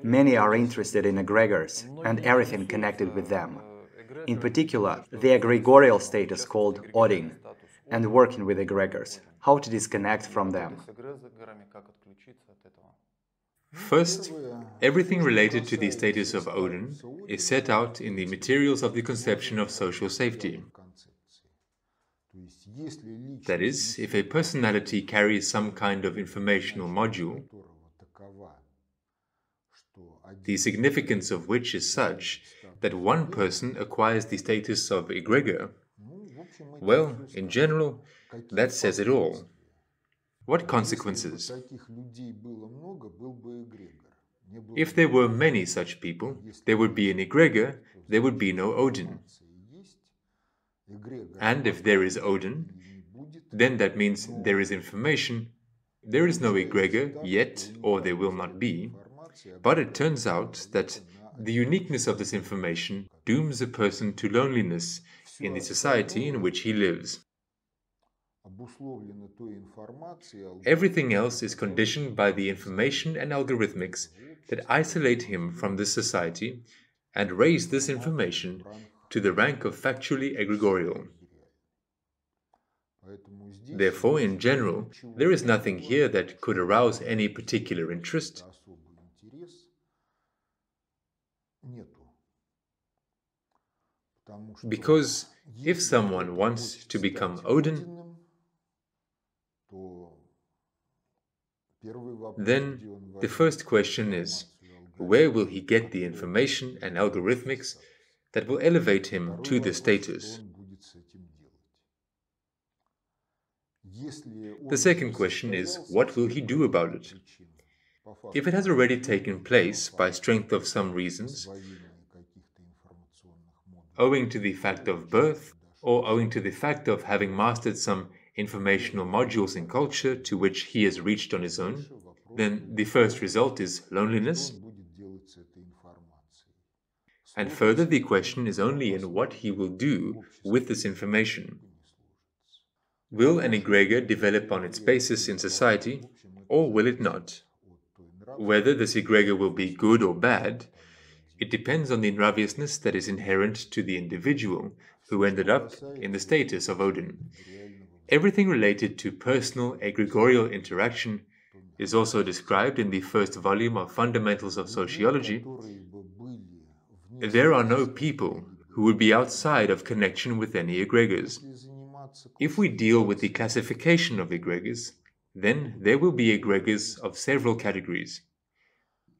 Many are interested in egregors and everything connected with them. In particular, the egregorial status called Odin, and working with egregors, how to disconnect from them. First, everything related to the status of Odin is set out in the materials of the conception of social safety. That is, if a personality carries some kind of informational module, the significance of which is such that one person acquires the status of egregor, well, in general, that says it all. What consequences? If there were many such people, there would be an egregor, there would be no Odin. And if there is Odin, then that means there is information. There is no egregor yet, or there will not be, but it turns out that the uniqueness of this information dooms a person to loneliness in the society in which he lives. Everything else is conditioned by the information and algorithmics that isolate him from this society and raise this information to the rank of factually egregorial. Therefore, in general, there is nothing here that could arouse any particular interest. Because if someone wants to become Odin, then the first question is, where will he get the information and algorithmics that will elevate him to this status? The second question is, what will he do about it? If it has already taken place by strength of some reasons, owing to the fact of birth, or owing to the fact of having mastered some informational modules in culture to which he has reached on his own, then the first result is loneliness. And further, the question is only in what he will do with this information. Will an egregor develop on its basis in society, or will it not? Whether this egregor will be good or bad, it depends on the NRAVIOUSNESS that is inherent to the individual who ended up in the status of Odin. Everything related to personal egregorial interaction is also described in the first volume of Fundamentals of Sociology. There are no people who would be outside of connection with any egregors. If we deal with the classification of egregors, then there will be egregors of several categories.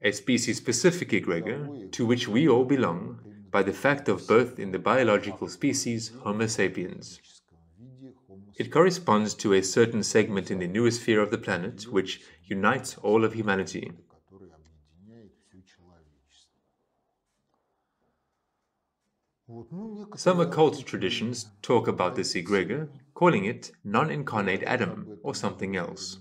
A species-specific egregor, to which we all belong, by the fact of birth in the biological species Homo sapiens. It corresponds to a certain segment in the noosphere of the planet, which unites all of humanity. Some occult traditions talk about this egregor, calling it non-incarnate Adam or something else.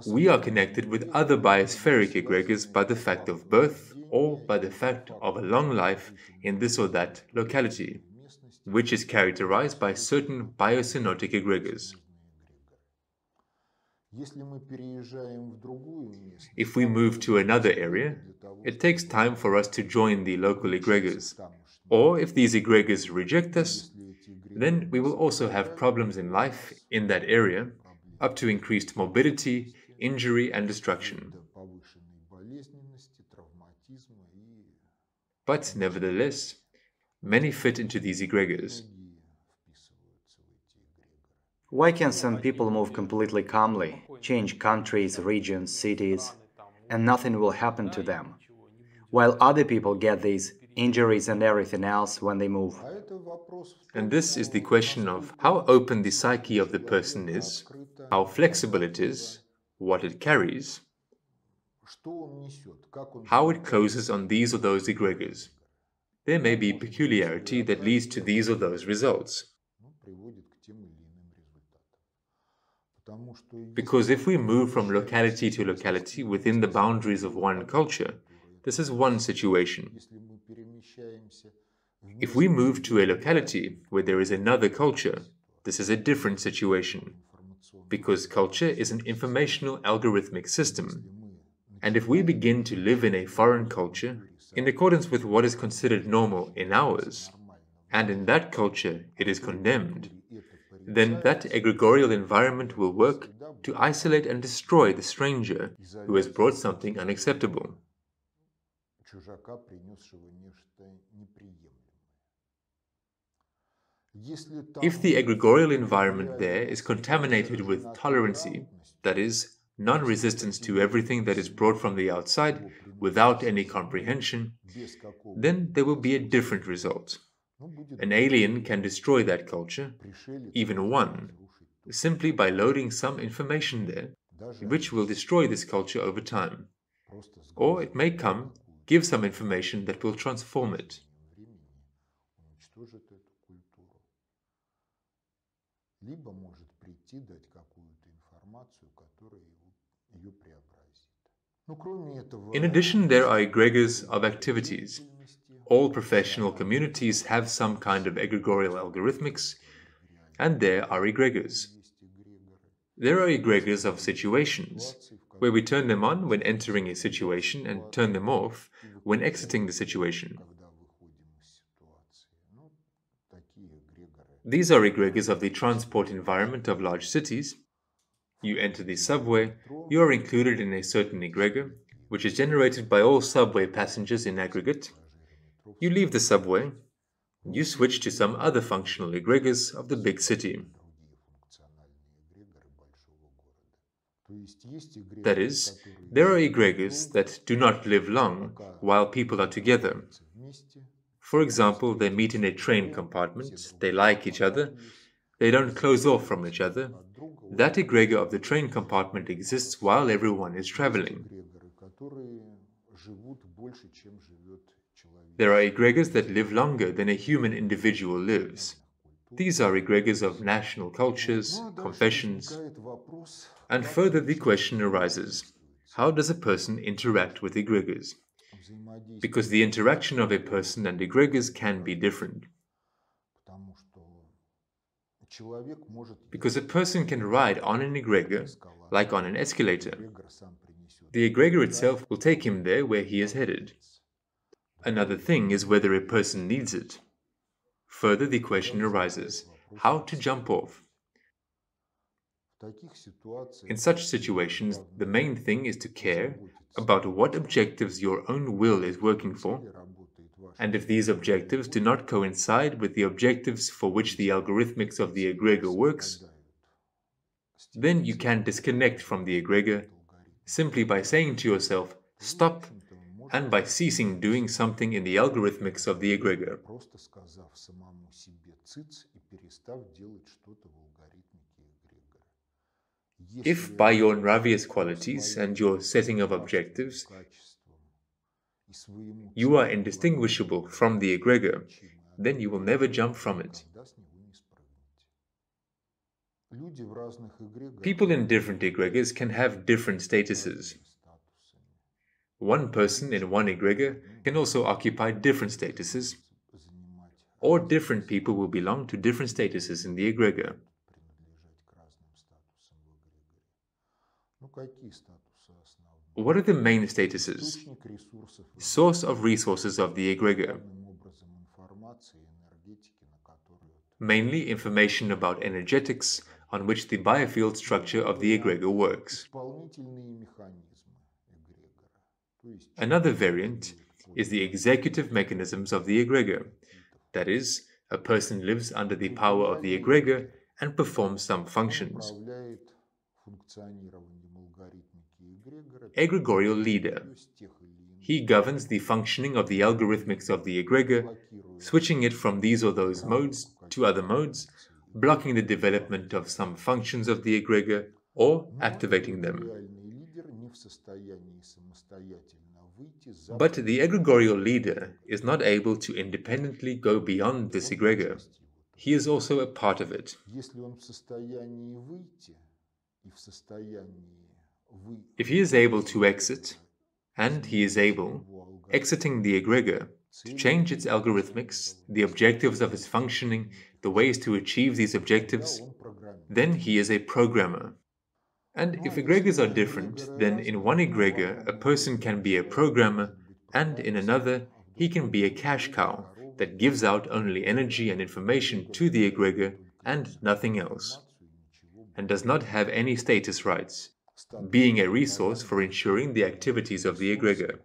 We are connected with other biospheric egregors by the fact of birth or by the fact of a long life in this or that locality, which is characterized by certain biosynotic egregors. If we move to another area, it takes time for us to join the local egregors, or if these egregors reject us, then we will also have problems in life in that area, up to increased morbidity, injury and destruction. But nevertheless, many fit into these egregors. Why can some people move completely calmly, change countries, regions, cities, and nothing will happen to them, while other people get these injuries and everything else when they move? And this is the question of how open the psyche of the person is, how flexible it is, what it carries, how it closes on these or those egregors. There may be peculiarity that leads to these or those results. Because if we move from locality to locality within the boundaries of one culture, this is one situation. If we move to a locality where there is another culture, this is a different situation. because culture is an informational algorithmic system. And if we begin to live in a foreign culture, in accordance with what is considered normal in ours, and in that culture it is condemned, then that egregorial environment will work to isolate and destroy the stranger who has brought something unacceptable. If the egregorial environment there is contaminated with tolerancy, that is, non-resistance to everything that is brought from the outside without any comprehension, then there will be a different result. An alien can destroy that culture, even one, simply by loading some information there, which will destroy this culture over time. Or it may come, give some information that will transform it. In addition, there are egregors of activities. All professional communities have some kind of egregorial algorithmics, and there are egregors. There are egregors of situations, where we turn them on when entering a situation and turn them off when exiting the situation. These are egregors of the transport environment of large cities. You enter the subway, you are included in a certain egregor, which is generated by all subway passengers in aggregate. You leave the subway, you switch to some other functional egregors of the big city. That is, there are egregors that do not live long while people are together. For example, they meet in a train compartment, they like each other, they don't close off from each other. That egregor of the train compartment exists while everyone is traveling. There are egregors that live longer than a human individual lives. These are egregors of national cultures, confessions. And further the question arises, how does a person interact with egregors? Because the interaction of a person and egregors can be different. Because a person can ride on an egregor, like on an escalator. The egregor itself will take him there where he is headed. Another thing is whether a person needs it. Further, the question arises, how to jump off? In such situations, the main thing is to care about what objectives your own will is working for, and if these objectives do not coincide with the objectives for which the algorithmics of the egregor works, then you can disconnect from the egregor simply by saying to yourself, stop, and by ceasing doing something in the algorithmics of the egregor. If by your NRAVIOUS qualities and your setting of objectives, you are indistinguishable from the egregor, then you will never jump from it. People in different egregors can have different statuses. One person in one egregor can also occupy different statuses, or different people will belong to different statuses in the egregor. What are the main statuses? Source of resources of the egregor. Mainly information about energetics on which the biofield structure of the egregor works. Another variant is the executive mechanisms of the egregor. That is, a person lives under the power of the egregor and performs some functions. Egregorial leader. He governs the functioning of the algorithmics of the egregor, switching it from these or those modes to other modes, blocking the development of some functions of the egregor, or activating them. But the egregorial leader is not able to independently go beyond this egregor. He is also a part of it. If he is able to exit, and he is able, exiting the egregor, to change its algorithmics, the objectives of its functioning, the ways to achieve these objectives, then he is a programmer. And if egregors are different, then in one egregor a person can be a programmer, and in another he can be a cash cow that gives out only energy and information to the egregor and nothing else, and does not have any status rights, being a resource for ensuring the activities of the egregor.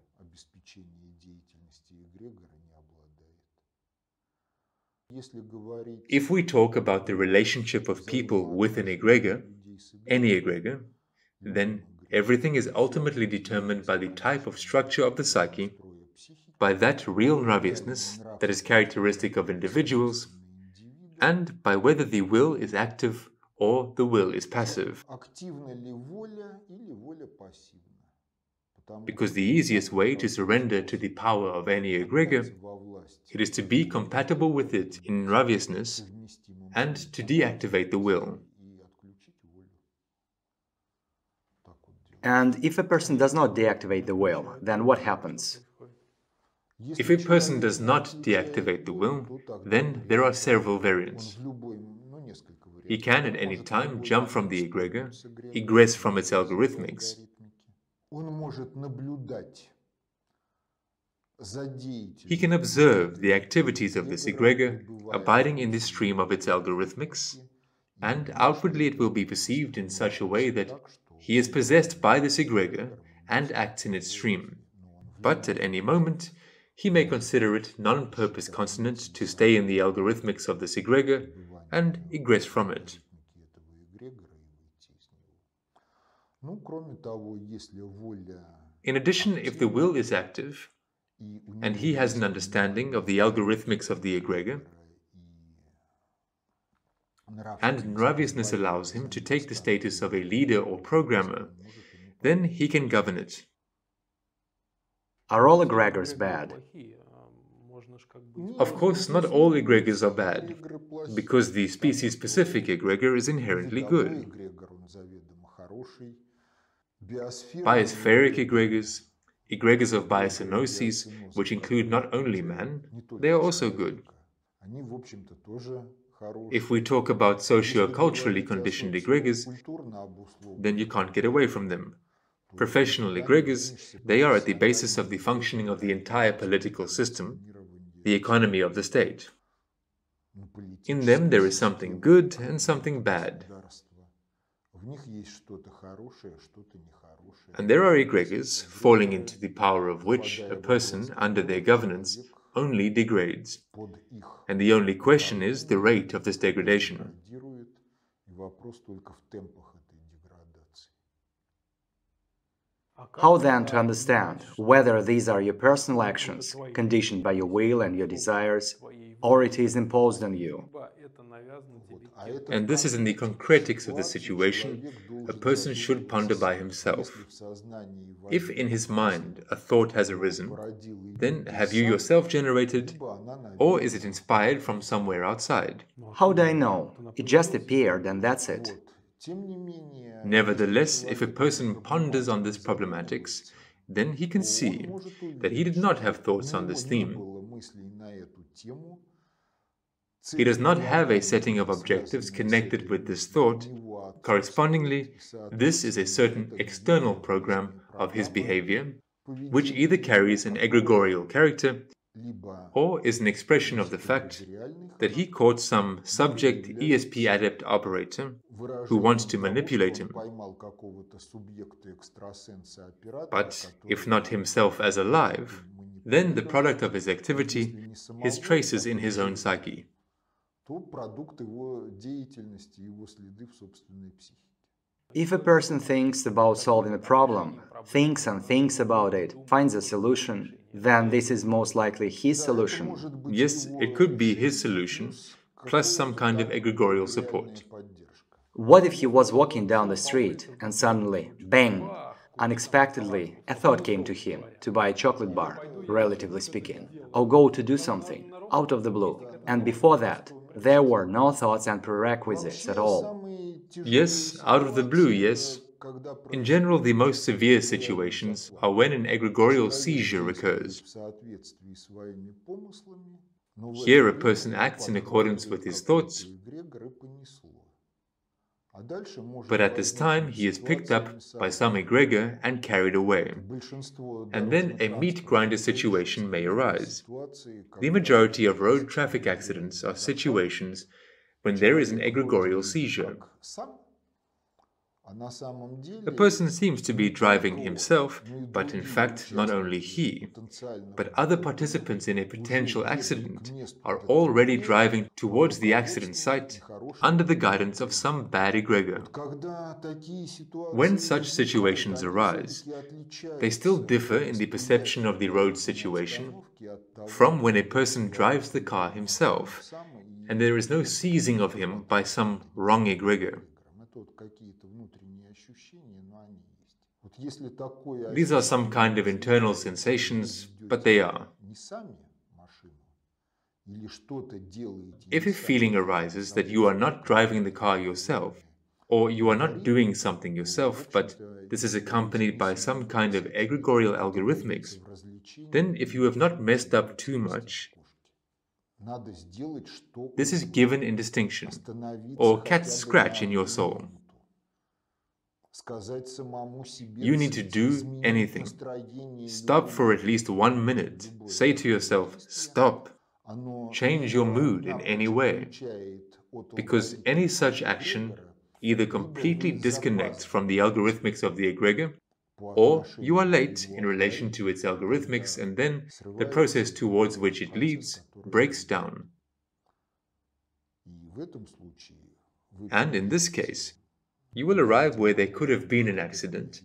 If we talk about the relationship of people with an egregor, any egregor, then everything is ultimately determined by the type of structure of the psyche, by that real nraviousness that is characteristic of individuals, and by whether the will is active or the will is passive. Because the easiest way to surrender to the power of any egregor, it is to be compatible with it in nraviousness and to deactivate the will. And if a person does not deactivate the will, then what happens? If a person does not deactivate the will, then there are several variants. He can at any time jump from the egregor, egress from its algorithmics. He can observe the activities of this egregor, abiding in the stream of its algorithmics, and outwardly it will be perceived in such a way that he is possessed by this egregor and acts in its stream. But at any moment, he may consider it non-purpose consonant to stay in the algorithmics of this egregor and egress from it. In addition, if the will is active, and he has an understanding of the algorithmics of the egregor, and nraviousness allows him to take the status of a leader or programmer, then he can govern it. Are all egregors bad? Of course, not all egregors are bad, because the species-specific egregor is inherently good. Biospheric egregors, egregors of biocenoses, which include not only man, they are also good. If we talk about socio-culturally conditioned egregors, then you can't get away from them. Professional egregors, they are at the basis of the functioning of the entire political system, the economy of the state. In them there is something good and something bad. And there are egregors, falling into the power of which a person, under their governance, only degrades. And the only question is the rate of this degradation. How then to understand whether these are your personal actions, conditioned by your will and your desires, or it is imposed on you? And this is in the concretics of the situation a person should ponder by himself. If in his mind a thought has arisen, then have you yourself generated, or is it inspired from somewhere outside? How do I know? It just appeared and that's it. Nevertheless, if a person ponders on this problematics, then he can see that he did not have thoughts on this theme. He does not have a setting of objectives connected with this thought. Correspondingly, this is a certain external program of his behavior, which either carries an egregorial character or is an expression of the fact that he caught some subject ESP adept operator who wants to manipulate him. But if not himself as alive, then the product of his activity, his traces in his own psyche. If a person thinks about solving a problem, thinks and thinks about it, finds a solution, then this is most likely his solution. Yes, it could be his solution, plus some kind of egregorial support. What if he was walking down the street and suddenly, bang, unexpectedly, a thought came to him to buy a chocolate bar, relatively speaking, or go to do something, out of the blue, and before that, there were no thoughts and prerequisites at all? Yes, out of the blue, yes. In general, the most severe situations are when an egregorial seizure occurs. Here, a person acts in accordance with his thoughts, but at this time he is picked up by some egregor and carried away. And then a meat grinder situation may arise. The majority of road traffic accidents are situations when there is an egregorial seizure. A person seems to be driving himself, but in fact not only he, but other participants in a potential accident are already driving towards the accident site under the guidance of some bad egregor. When such situations arise, they still differ in the perception of the road situation from when a person drives the car himself, and there is no seizing of him by some wrong egregor. These are some kind of internal sensations, but they are. If a feeling arises that you are not driving the car yourself, or you are not doing something yourself, but this is accompanied by some kind of egregorial algorithmics, then if you have not messed up too much, this is given in distinction, or cat's scratch in your soul. You need to do anything. Stop for at least 1 minute. Say to yourself, stop. Change your mood in any way. Because any such action either completely disconnects from the algorithmics of the egregor, or you are late in relation to its algorithmics, and then the process towards which it leads breaks down. And in this case, you will arrive where there could have been an accident,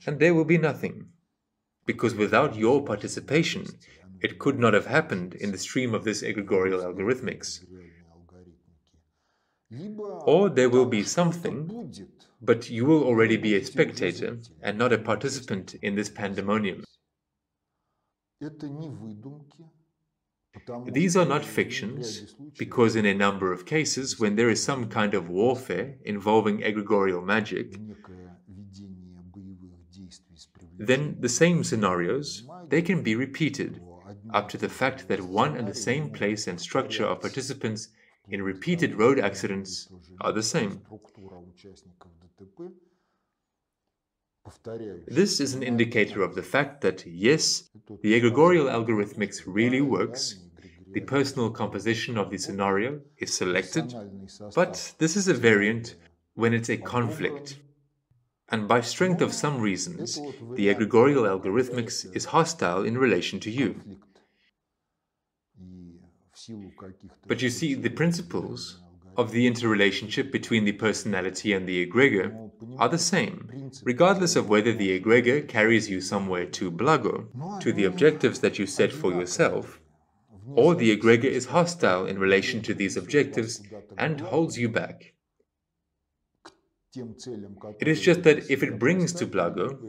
and there will be nothing, because without your participation, it could not have happened in the stream of this egregorial algorithmics. Or there will be something, but you will already be a spectator and not a participant in this pandemonium. These are not fictions, because in a number of cases, when there is some kind of warfare involving egregorial magic, then the same scenarios, they can be repeated, up to the fact that one and the same place and structure of participants in repeated road accidents are the same. This is an indicator of the fact that, yes, the egregorial algorithmics really works, the personal composition of the scenario is selected, but this is a variant when it's a conflict. And by strength of some reasons, the egregorial algorithmics is hostile in relation to you. But you see, the principles of the interrelationship between the personality and the egregor are the same, regardless of whether the egregor carries you somewhere to blago, to the objectives that you set for yourself, or the egregor is hostile in relation to these objectives and holds you back. It is just that if it brings to blago,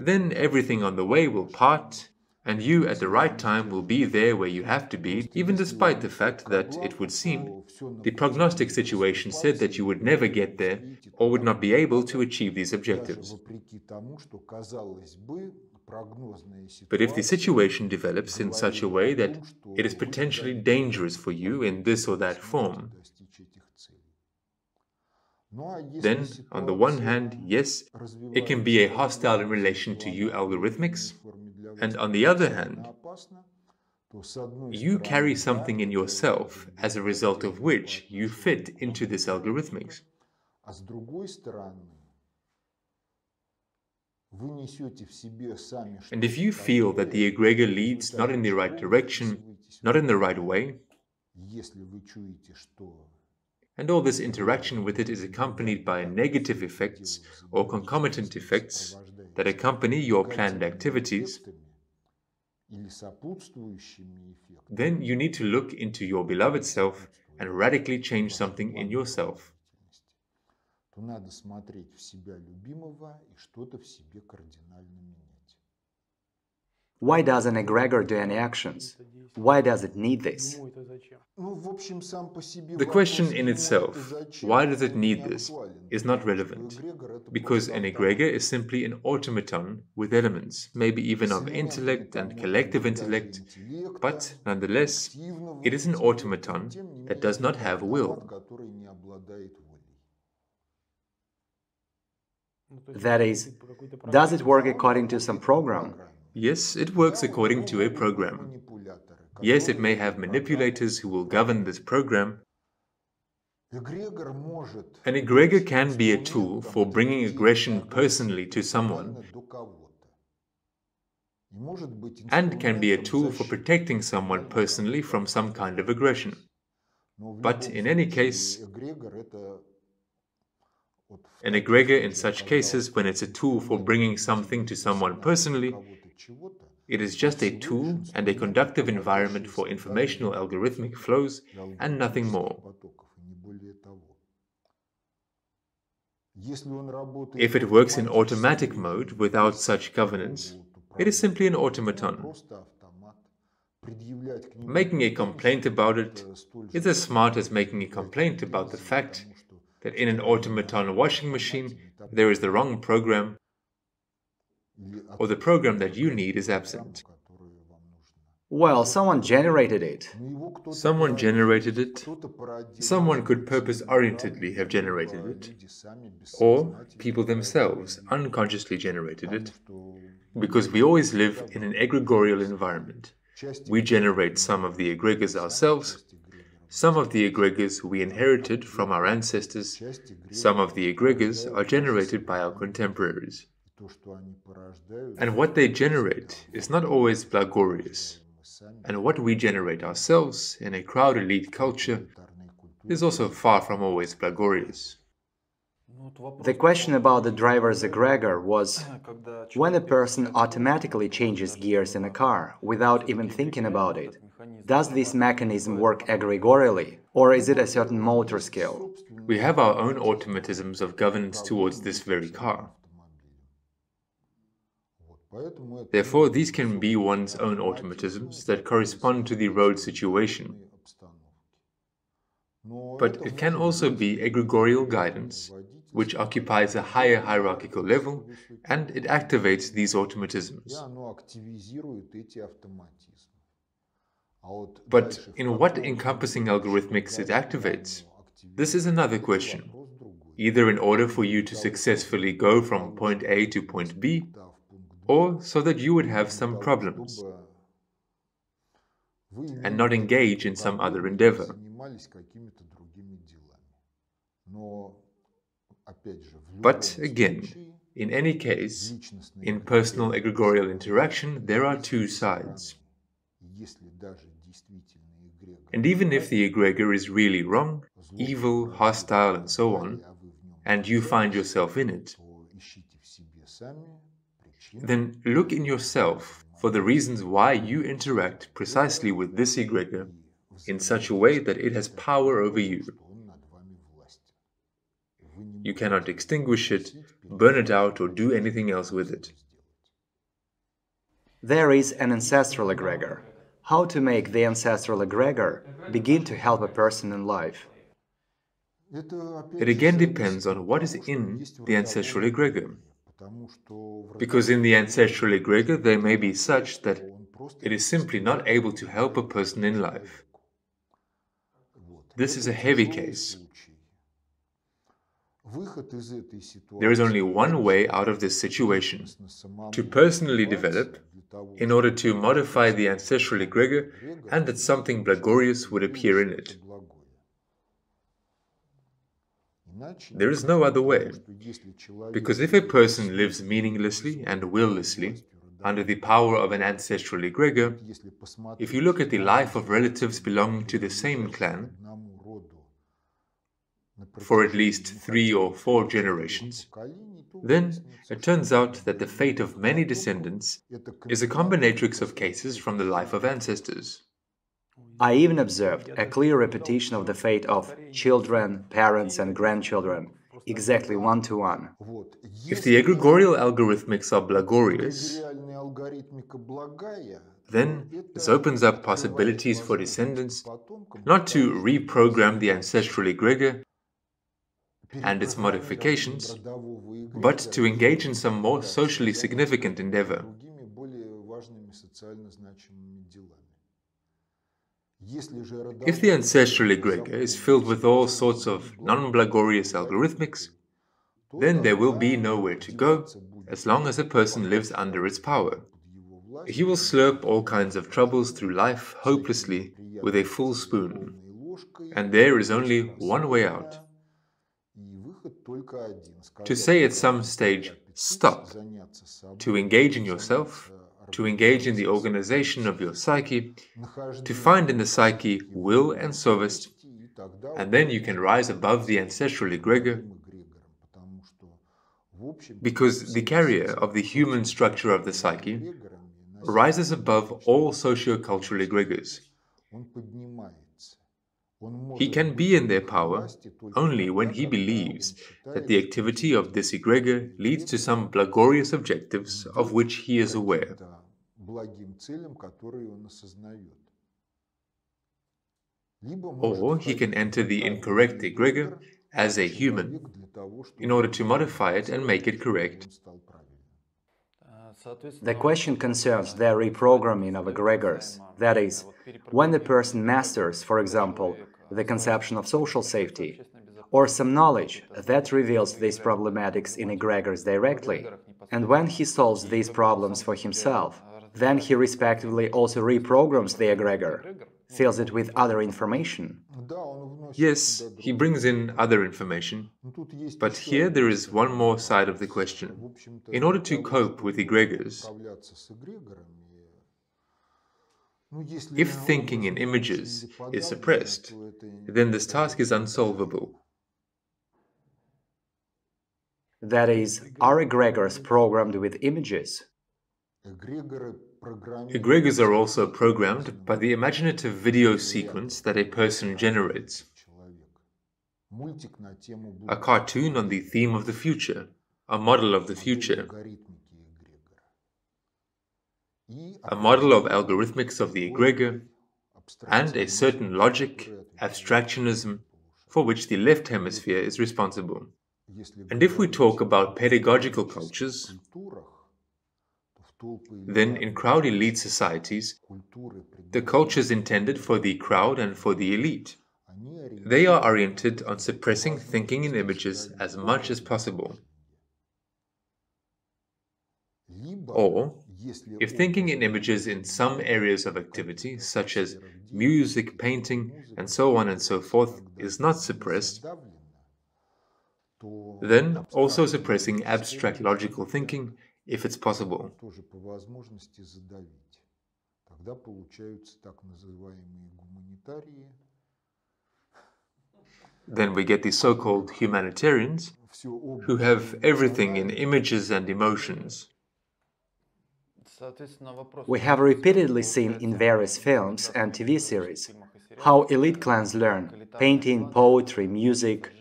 then everything on the way will part, and you at the right time will be there where you have to be, even despite the fact that, it would seem, the prognostic situation said that you would never get there or would not be able to achieve these objectives. But if the situation develops in such a way that it is potentially dangerous for you in this or that form, then, on the one hand, yes, it can be a hostile in relation to you algorithmics, and on the other hand, you carry something in yourself as a result of which you fit into this algorithmics. And if you feel that the egregor leads not in the right direction, not in the right way, and all this interaction with it is accompanied by negative effects or concomitant effects that accompany your planned activities, then you need to look into your beloved self and radically change something in yourself. Why does an egregor do any actions? Why does it need this? The question in itself, why does it need this, is not relevant, because an egregor is simply an automaton with elements, maybe even of intellect and collective intellect, but nonetheless, it is an automaton that does not have will. That is, does it work according to some program? Yes, it works according to a program. Yes, it may have manipulators who will govern this program. An egregor can be a tool for bringing aggression personally to someone, and can be a tool for protecting someone personally from some kind of aggression. But in any case, an egregor in such cases, when it's a tool for bringing something to someone personally, it is just a tool and a conductive environment for informational algorithmic flows and nothing more. If it works in automatic mode without such governance, it is simply an automaton. Making a complaint about it is as smart as making a complaint about the fact that in an automaton washing machine there is the wrong program, or the program that you need is absent. Well, someone generated it. Someone generated it. Someone could purpose-orientedly have generated it. Or people themselves unconsciously generated it. Because we always live in an egregorial environment. We generate some of the egregors ourselves. Some of the egregors we inherited from our ancestors. Some of the egregors are generated by our contemporaries. And what they generate is not always blagorious. And what we generate ourselves in a crowd elite culture is also far from always blagorious. The question about the driver's egregor was, when a person automatically changes gears in a car without even thinking about it, does this mechanism work egregorially, or is it a certain motor skill? We have our own automatisms of governance towards this very car. Therefore, these can be one's own automatisms that correspond to the road situation. But it can also be egregorial guidance, which occupies a higher hierarchical level, and it activates these automatisms. But in what encompassing algorithmics it activates? This is another question. Either in order for you to successfully go from point A to point B, or so that you would have some problems and not engage in some other endeavor. But again, in any case, in personal egregorial interaction, there are two sides. And even if the egregor is really wrong, evil, hostile, and so on, and you find yourself in it, then look in yourself for the reasons why you interact precisely with this egregor in such a way that it has power over you. You cannot extinguish it, burn it out, or do anything else with it. There is an ancestral egregor. How to make the ancestral egregor begin to help a person in life? It again depends on what is in the ancestral egregor. Because in the ancestral egregor there may be such that it is simply not able to help a person in life. This is a heavy case. There is only one way out of this situation: to personally develop in order to modify the ancestral egregor and that something blagorious would appear in it. There is no other way, because if a person lives meaninglessly and willlessly under the power of an ancestral egregor, if you look at the life of relatives belonging to the same clan, for at least 3 or 4 generations, then it turns out that the fate of many descendants is a combinatrix of cases from the life of ancestors. I even observed a clear repetition of the fate of children, parents, and grandchildren, exactly one-to-one. If the egregorial algorithmics are blagorious, then this opens up possibilities for descendants not to reprogram the ancestral egregor and its modifications, but to engage in some more socially significant endeavor. If the ancestral egregor is filled with all sorts of non-blagorious algorithmics, then there will be nowhere to go as long as a person lives under its power. He will slurp all kinds of troubles through life hopelessly with a full spoon, and there is only one way out. To say at some stage, stop, to engage in yourself, to engage in the organization of your psyche, to find in the psyche will and SOVEST, and then you can rise above the ancestral egregor, because the carrier of the human structure of the psyche rises above all socio-cultural egregors. He can be in their power only when he believes that the activity of this egregor leads to some blagorious objectives of which he is aware. Or he can enter the incorrect egregor as a human in order to modify it and make it correct. The question concerns the reprogramming of egregors, that is, when the person masters, for example, the conception of social safety, or some knowledge that reveals these problematics in egregors directly, and when he solves these problems for himself, then he respectively also reprograms the egregor, fills it with other information. Yes, he brings in other information, but here there is one more side of the question. In order to cope with egregors, if thinking in images is suppressed, then this task is unsolvable. That is, are egregors programmed with images? Egregors are also programmed by the imaginative video sequence that a person generates. A cartoon on the theme of the future, a model of the future, a model of algorithmics of the egregor, and a certain logic, abstractionism, for which the left hemisphere is responsible. And if we talk about pedagogical cultures, then in crowd elite societies, the cultures intended for the crowd and for the elite, they are oriented on suppressing thinking in images as much as possible. Or, if thinking in images in some areas of activity, such as music, painting, and so on and so forth, is not suppressed, then also suppressing abstract logical thinking, if it's possible. Then we get the so-called humanitarians, who have everything in images and emotions. We have repeatedly seen in various films and TV series how elite clans learn painting, poetry, music.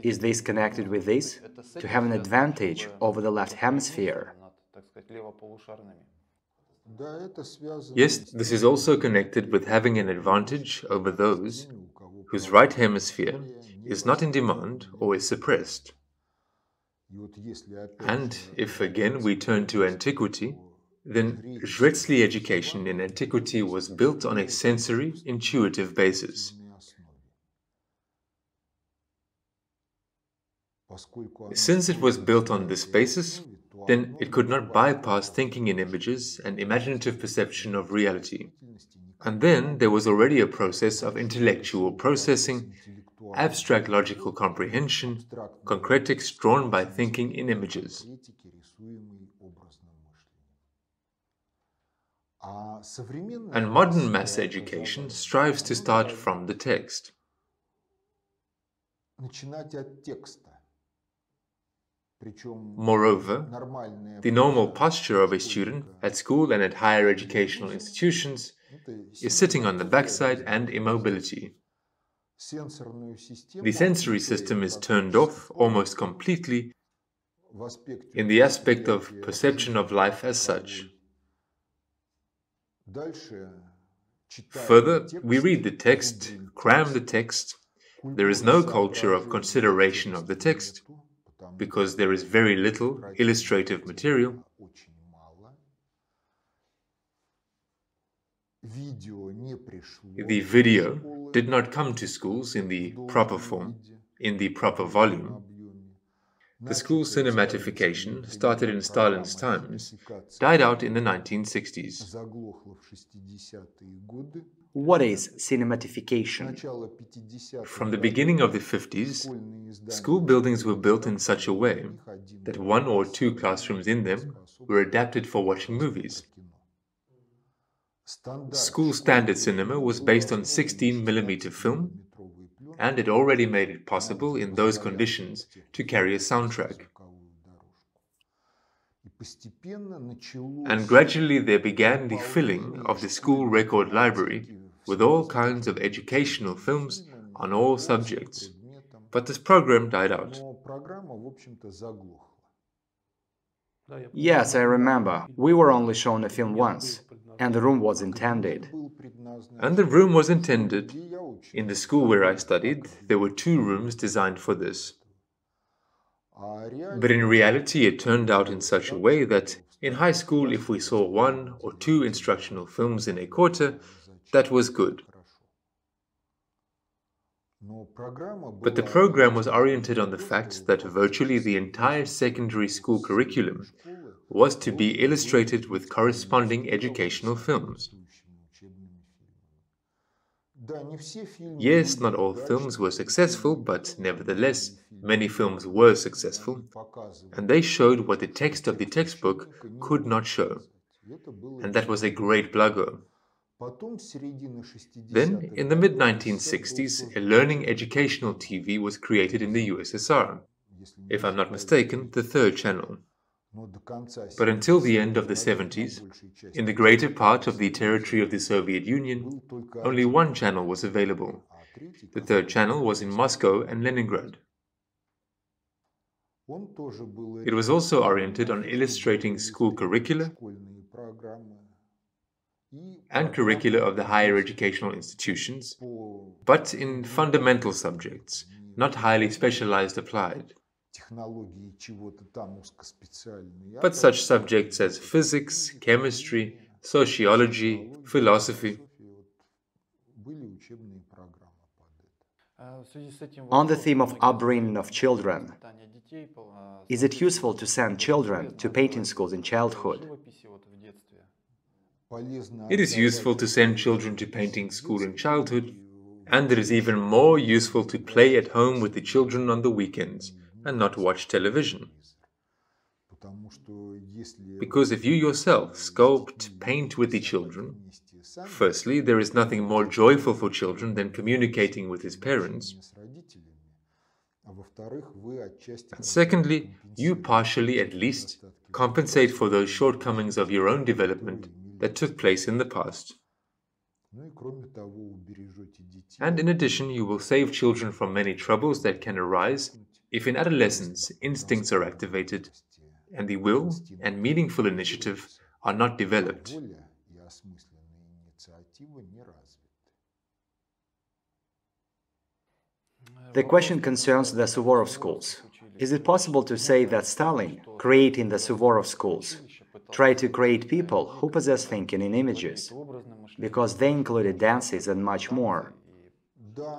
Is this connected with this? To have an advantage over the left hemisphere? Yes, this is also connected with having an advantage over those whose right hemisphere is not in demand or is suppressed. And if again we turn to antiquity, then Jretsli education in antiquity was built on a sensory, intuitive basis. Since it was built on this basis, then it could not bypass thinking in images and imaginative perception of reality. And then there was already a process of intellectual processing, abstract logical comprehension, concretics drawn by thinking in images. And modern mass education strives to start from the text. Moreover, the normal posture of a student at school and at higher educational institutions is sitting on the backside and immobility. The sensory system is turned off almost completely in the aspect of perception of life as such. Further, we read the text, cram the text. There is no culture of consideration of the text, because there is very little illustrative material. The video did not come to schools in the proper form, in the proper volume. The school cinematification, started in Stalin's times, died out in the 1960s. What is cinematification? From the beginning of the 50s, school buildings were built in such a way that 1 or 2 classrooms in them were adapted for watching movies. School standard cinema was based on 16mm film, and it already made it possible in those conditions to carry a soundtrack. And gradually there began the filling of the school record library with all kinds of educational films on all subjects. But this program died out. Yes, I remember. We were only shown a film once, and the room was intended. And the room was intended. In the school where I studied, there were 2 rooms designed for this. But in reality, it turned out in such a way that in high school, if we saw 1 or 2 instructional films in a quarter, that was good. But the program was oriented on the fact that virtually the entire secondary school curriculum was to be illustrated with corresponding educational films. Yes, not all films were successful, but nevertheless, many films were successful, and they showed what the text of the textbook could not show. And that was a great plug. Then, in the mid-1960s, a learning educational TV was created in the USSR, if I'm not mistaken, the 3rd channel. But until the end of the 70s, in the greater part of the territory of the Soviet Union, only 1 channel was available. The 3rd channel was in Moscow and Leningrad. It was also oriented on illustrating school curricula and curricula of the higher educational institutions, but in fundamental subjects, not highly specialized applied. But such subjects as physics, chemistry, sociology, philosophy. On the theme of upbringing of children, is it useful to send children to painting schools in childhood? It is useful to send children to painting school in childhood, and it is even more useful to play at home with the children on the weekends and not watch television. Because if you yourself sculpt, paint with the children, firstly, there is nothing more joyful for children than communicating with his parents. And secondly, you partially at least compensate for those shortcomings of your own development that took place in the past. And in addition, you will save children from many troubles that can arise if in adolescence instincts are activated and the will and meaningful initiative are not developed. The question concerns the Suvorov schools. Is it possible to say that Stalin, creating the Suvorov schools, tried to create people who possess thinking in images, because they included dances and much more?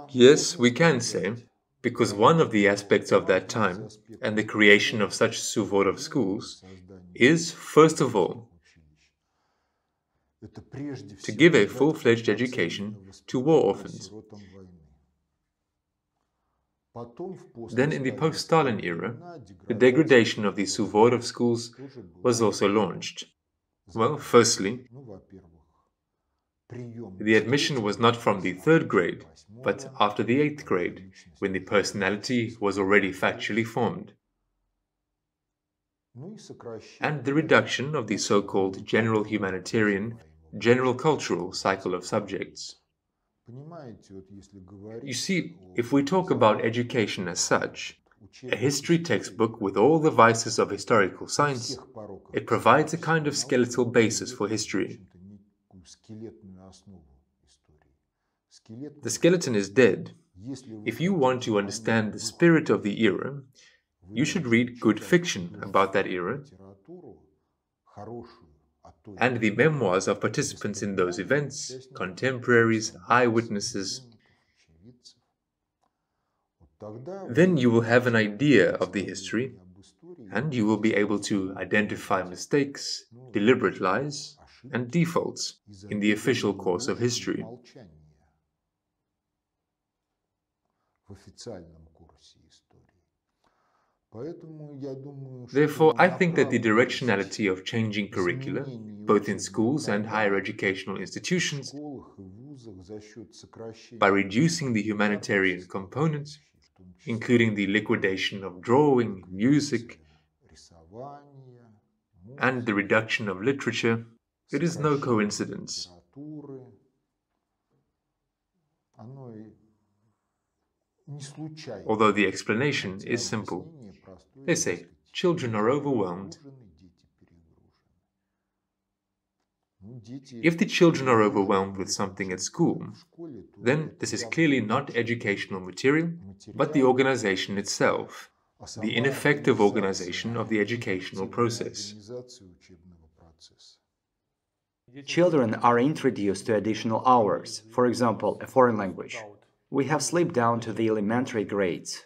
Yes, we can say, because one of the aspects of that time and the creation of such Suvorov schools is, first of all, to give a full-fledged education to war orphans. Then in the post-Stalin era, the degradation of the Suvorov schools was also launched. Well, firstly, the admission was not from the 3rd grade, but after the 8th grade, when the personality was already factually formed. And the reduction of the so-called general humanitarian, general cultural cycle of subjects. You see, if we talk about education as such, a history textbook with all the vices of historical science, it provides a kind of skeletal basis for history. The skeleton is dead. If you want to understand the spirit of the era, you should read good fiction about that era and the memoirs of participants in those events, contemporaries, eyewitnesses. Then you will have an idea of the history, and you will be able to identify mistakes, deliberate lies, and defaults in the official course of history. Therefore, I think that the directionality of changing curricula, both in schools and higher educational institutions, by reducing the humanitarian component, including the liquidation of drawing, music, and the reduction of literature, it is no coincidence. Although the explanation is simple. They say, children are overwhelmed. If the children are overwhelmed with something at school, then this is clearly not educational material, but the organization itself, the ineffective organization of the educational process. Children are introduced to additional hours, for example, a foreign language. We have slipped down to the elementary grades.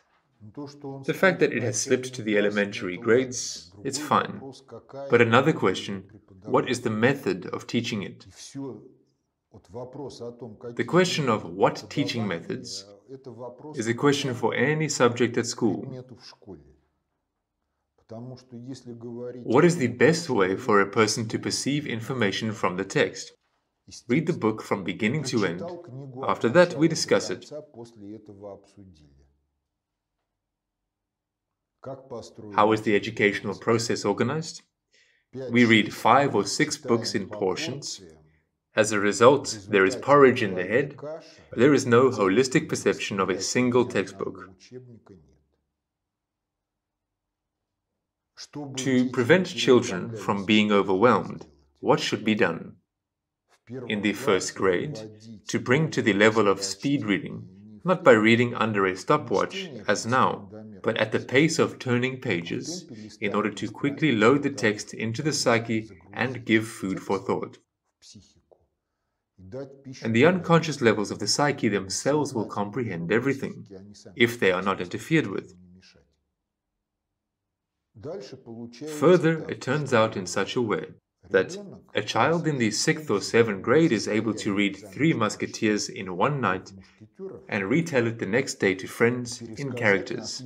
The fact that it has slipped to the elementary grades, it's fine. But another question, what is the method of teaching it? The question of what teaching methods is a question for any subject at school. What is the best way for a person to perceive information from the text? Read the book from beginning to end. After that, we discuss it. How is the educational process organized? We read 5 or 6 books in portions. As a result, there is porridge in the head. There is no holistic perception of a single textbook. To prevent children from being overwhelmed, what should be done? In the first grade, to bring to the level of speed reading, not by reading under a stopwatch, as now, but at the pace of turning pages, in order to quickly load the text into the psyche and give food for thought. And the unconscious levels of the psyche themselves will comprehend everything, if they are not interfered with. Further, it turns out in such a way that a child in the 6th or 7th grade is able to read 3 Musketeers in one night and retell it the next day to friends in characters.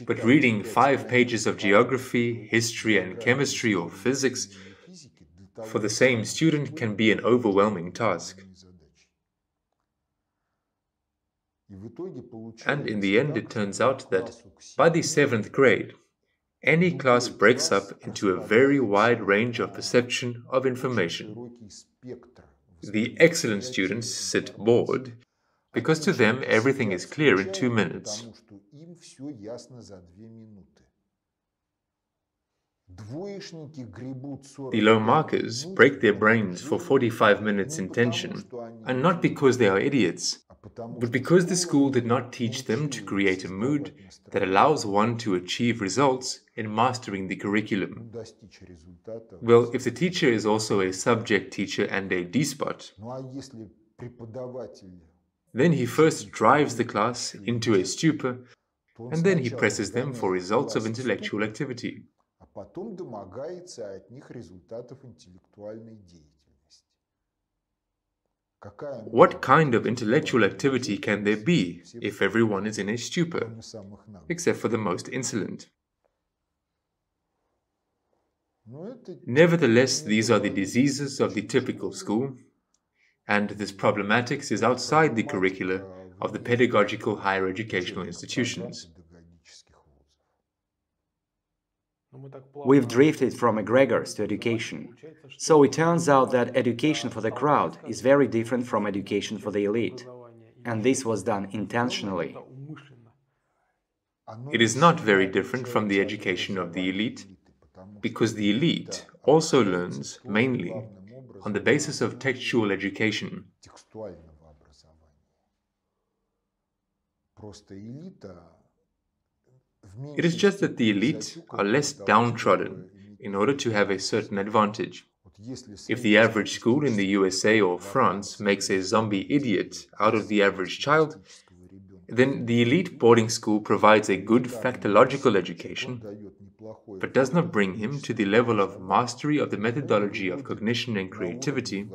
But reading 5 pages of geography, history and chemistry or physics for the same student can be an overwhelming task. And in the end, it turns out that by the 7th grade, any class breaks up into a very wide range of perception of information. The excellent students sit bored, because to them everything is clear in 2 minutes. The low markers break their brains for 45 minutes in tension, and not because they are idiots, but because the school did not teach them to create a mood that allows one to achieve results in mastering the curriculum. Well, if the teacher is also a subject teacher and a despot, then he first drives the class into a stupor, and then he presses them for results of intellectual activity. What kind of intellectual activity can there be if everyone is in a stupor, except for the most insolent? Nevertheless, these are the diseases of the typical school, and this problematics is outside the curricula of the pedagogical higher educational institutions. We've drifted from egregors to education. So it turns out that education for the crowd is very different from education for the elite. And this was done intentionally. It is not very different from the education of the elite, because the elite also learns mainly on the basis of textual education. It is just that the elite are less downtrodden in order to have a certain advantage. If the average school in the USA or France makes a zombie idiot out of the average child, then the elite boarding school provides a good factological education, but does not bring him to the level of mastery of the methodology of cognition and creativity,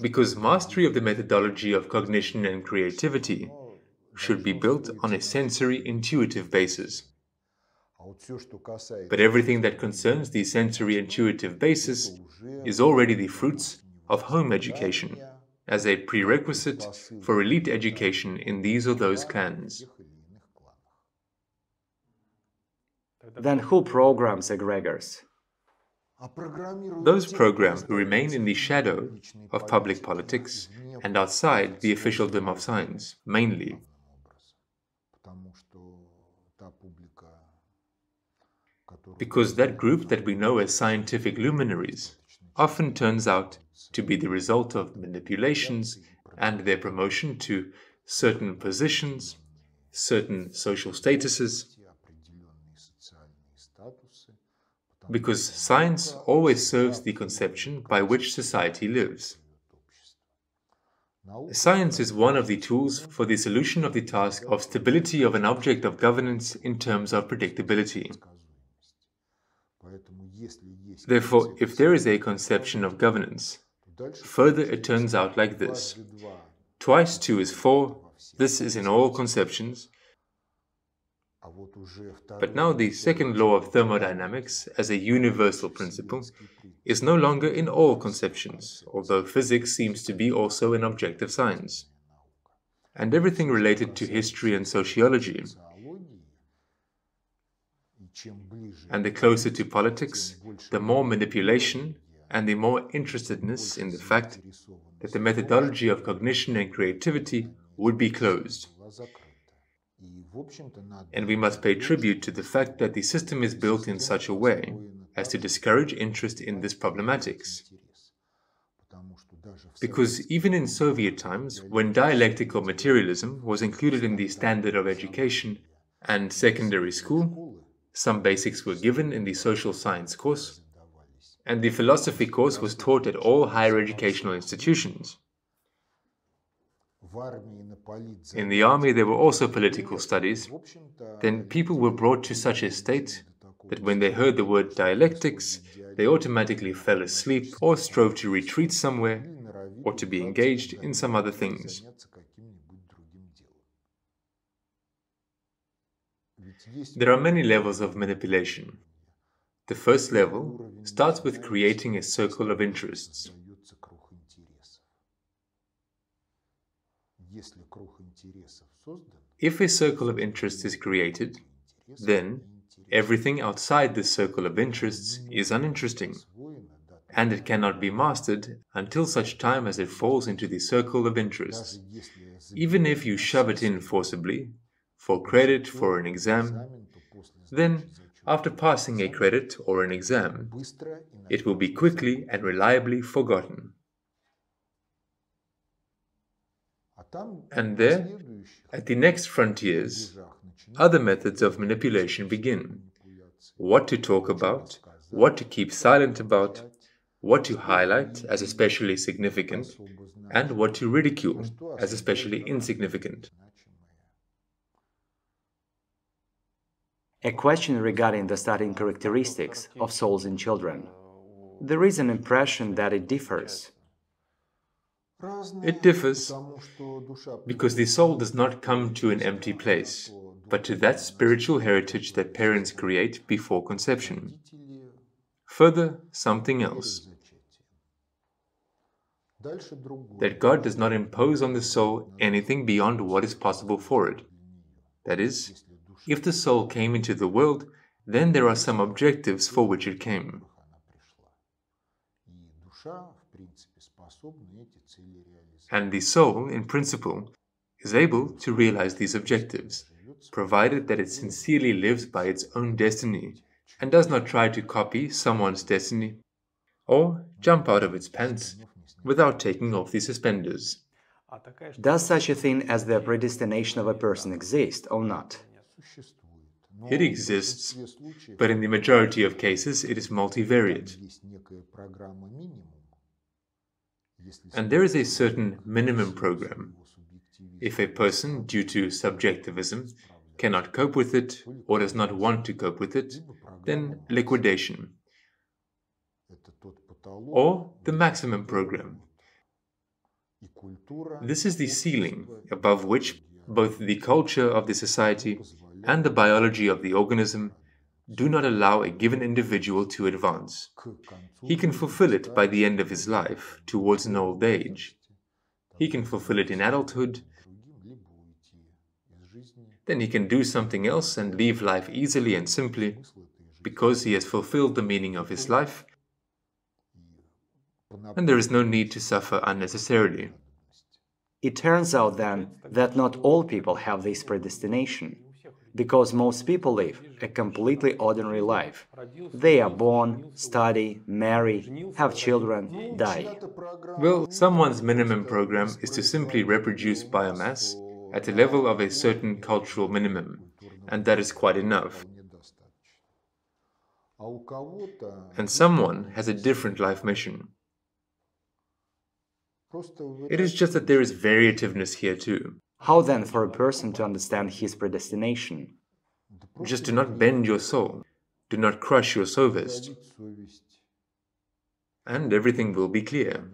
because mastery of the methodology of cognition and creativity should be built on a sensory intuitive basis. But everything that concerns the sensory intuitive basis is already the fruits of home education, as a prerequisite for elite education in these or those clans. Then who programs egregors? Those programmed who remain in the shadow of public politics and outside the officialdom of science, mainly. Because that group that we know as scientific luminaries often turns out to be the result of manipulations and their promotion to certain positions, certain social statuses, because science always serves the conception by which society lives. Science is one of the tools for the solution of the task of stability of an object of governance in terms of predictability. Therefore, if there is a conception of governance, further it turns out like this. Twice 2 is 4, this is in all conceptions. But now the second law of thermodynamics, as a universal principle, is no longer in all conceptions, although physics seems to be also an objective science. And everything related to history and sociology, and the closer to politics, the more manipulation and the more interestedness in the fact that the methodology of cognition and creativity would be closed. And we must pay tribute to the fact that the system is built in such a way as to discourage interest in this problematics. Because even in Soviet times, when dialectical materialism was included in the standard of education and secondary school, some basics were given in the social science course, and the philosophy course was taught at all higher educational institutions. In the army there were also political studies. Then people were brought to such a state that when they heard the word dialectics, they automatically fell asleep or strove to retreat somewhere or to be engaged in some other things. There are many levels of manipulation. The first level starts with creating a circle of interests. If a circle of interests is created, then everything outside this circle of interests is uninteresting, and it cannot be mastered until such time as it falls into the circle of interests. Even if you shove it in forcibly, for credit for an exam, then, after passing a credit or an exam, it will be quickly and reliably forgotten. And there, at the next frontiers, other methods of manipulation begin. What to talk about, what to keep silent about, what to highlight as especially significant, and what to ridicule as especially insignificant. A question regarding the starting characteristics of souls in children. There is an impression that it differs. It differs because the soul does not come to an empty place, but to that spiritual heritage that parents create before conception. Further, something else. That God does not impose on the soul anything beyond what is possible for it. That is, If the soul came into the world, then there are some objectives for which it came. And the soul, in principle, is able to realize these objectives, provided that it sincerely lives by its own destiny and does not try to copy someone's destiny or jump out of its pants without taking off the suspenders. Does such a thing as the predestination of a person exist or not? It exists, but in the majority of cases it is multivariate. And there is a certain minimum program. If a person, due to subjectivism, cannot cope with it or does not want to cope with it, then liquidation. Or the maximum program. This is the ceiling above which both the culture of the society and the biology of the organism do not allow a given individual to advance. He can fulfill it by the end of his life, towards an old age. He can fulfill it in adulthood. Then he can do something else and leave life easily and simply, because he has fulfilled the meaning of his life, and there is no need to suffer unnecessarily. It turns out then that not all people have this predestination, because most people live a completely ordinary life. They are born, study, marry, have children, die. Well, someone's minimum program is to simply reproduce biomass at a level of a certain cultural minimum, and that is quite enough. And someone has a different life mission. It is just that there is variativeness here too. How then for a person to understand his predestination? Just do not bend your soul. Do not crush your SOVEST. And everything will be clear.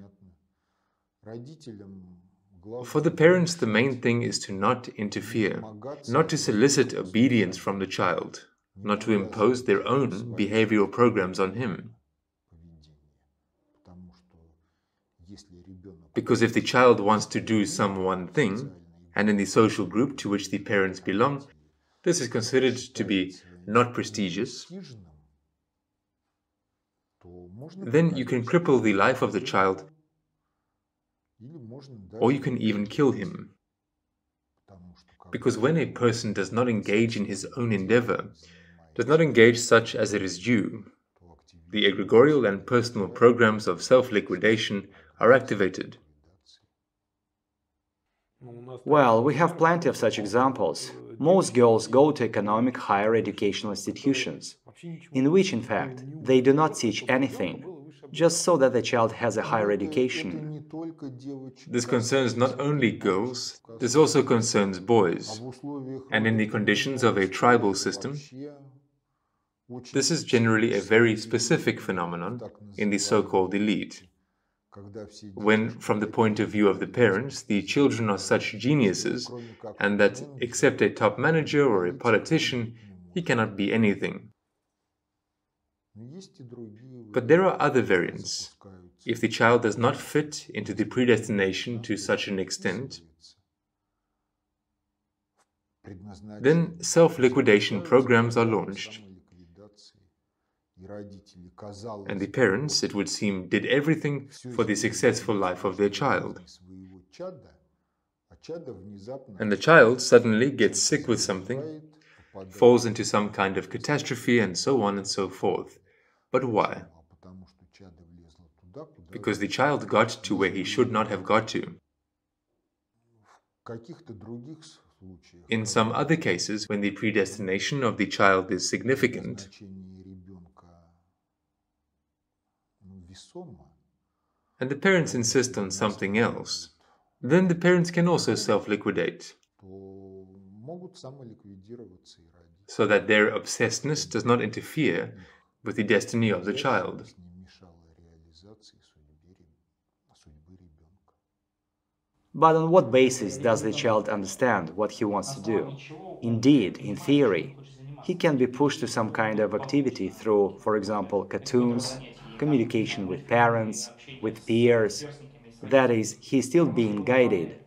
For the parents, the main thing is to not interfere, not to solicit obedience from the child, not to impose their own behavioral programs on him. Because if the child wants to do some one thing, and in the social group to which the parents belong, this is considered to be not prestigious, then you can cripple the life of the child, or you can even kill him. Because when a person does not engage in his own endeavor, does not engage such as it is due, the egregorial and personal programs of self-liquidation are activated. Well, we have plenty of such examples. Most girls go to economic higher educational institutions, in which, in fact, they do not teach anything, just so that the child has a higher education. This concerns not only girls, this also concerns boys. And in the conditions of a tribal system, this is generally a very specific phenomenon in the so-called elite. When, from the point of view of the parents, the children are such geniuses, and that, except a top manager or a politician, he cannot be anything. But there are other variants. If the child does not fit into the predestination to such an extent, then self-liquidation programs are launched. And the parents, it would seem, did everything for the successful life of their child. And the child suddenly gets sick with something, falls into some kind of catastrophe, and so on and so forth. But why? Because the child got to where he should not have got to. In some other cases, when the predestination of the child is significant, and the parents insist on something else, then the parents can also self-liquidate, so that their obsessedness does not interfere with the destiny of the child. But on what basis does the child understand what he wants to do? Indeed, in theory, he can be pushed to some kind of activity through, for example, cartoons, communication with parents, with peers. That is, he is still being guided.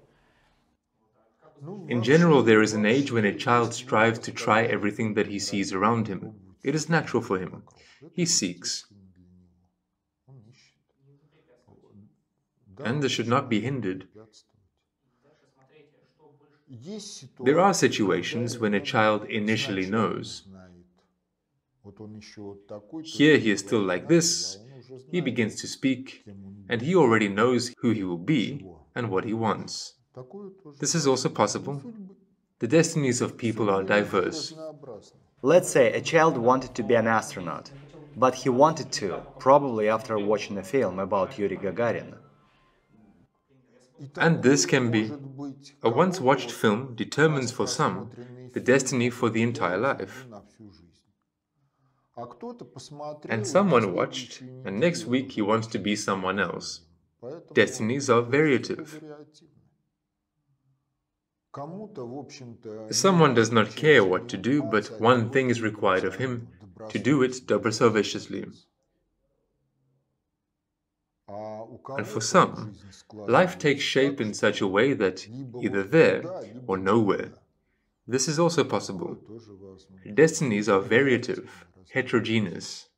In general, there is an age when a child strives to try everything that he sees around him. It is natural for him. He seeks. And this should not be hindered. There are situations when a child initially knows. Here he is still like this, he begins to speak, and he already knows who he will be and what he wants. This is also possible. The destinies of people are diverse. Let's say a child wanted to be an astronaut, but he wanted to, probably after watching a film about Yuri Gagarin. And this can be. A once-watched film determines for some the destiny for the entire life. And someone watched, and next week he wants to be someone else. Destinies are variative. Someone does not care what to do, but one thing is required of him, to do it dobrosoviestly. And for some, life takes shape in such a way that either there or nowhere. This is also possible. Destinies are variative, heterogeneous.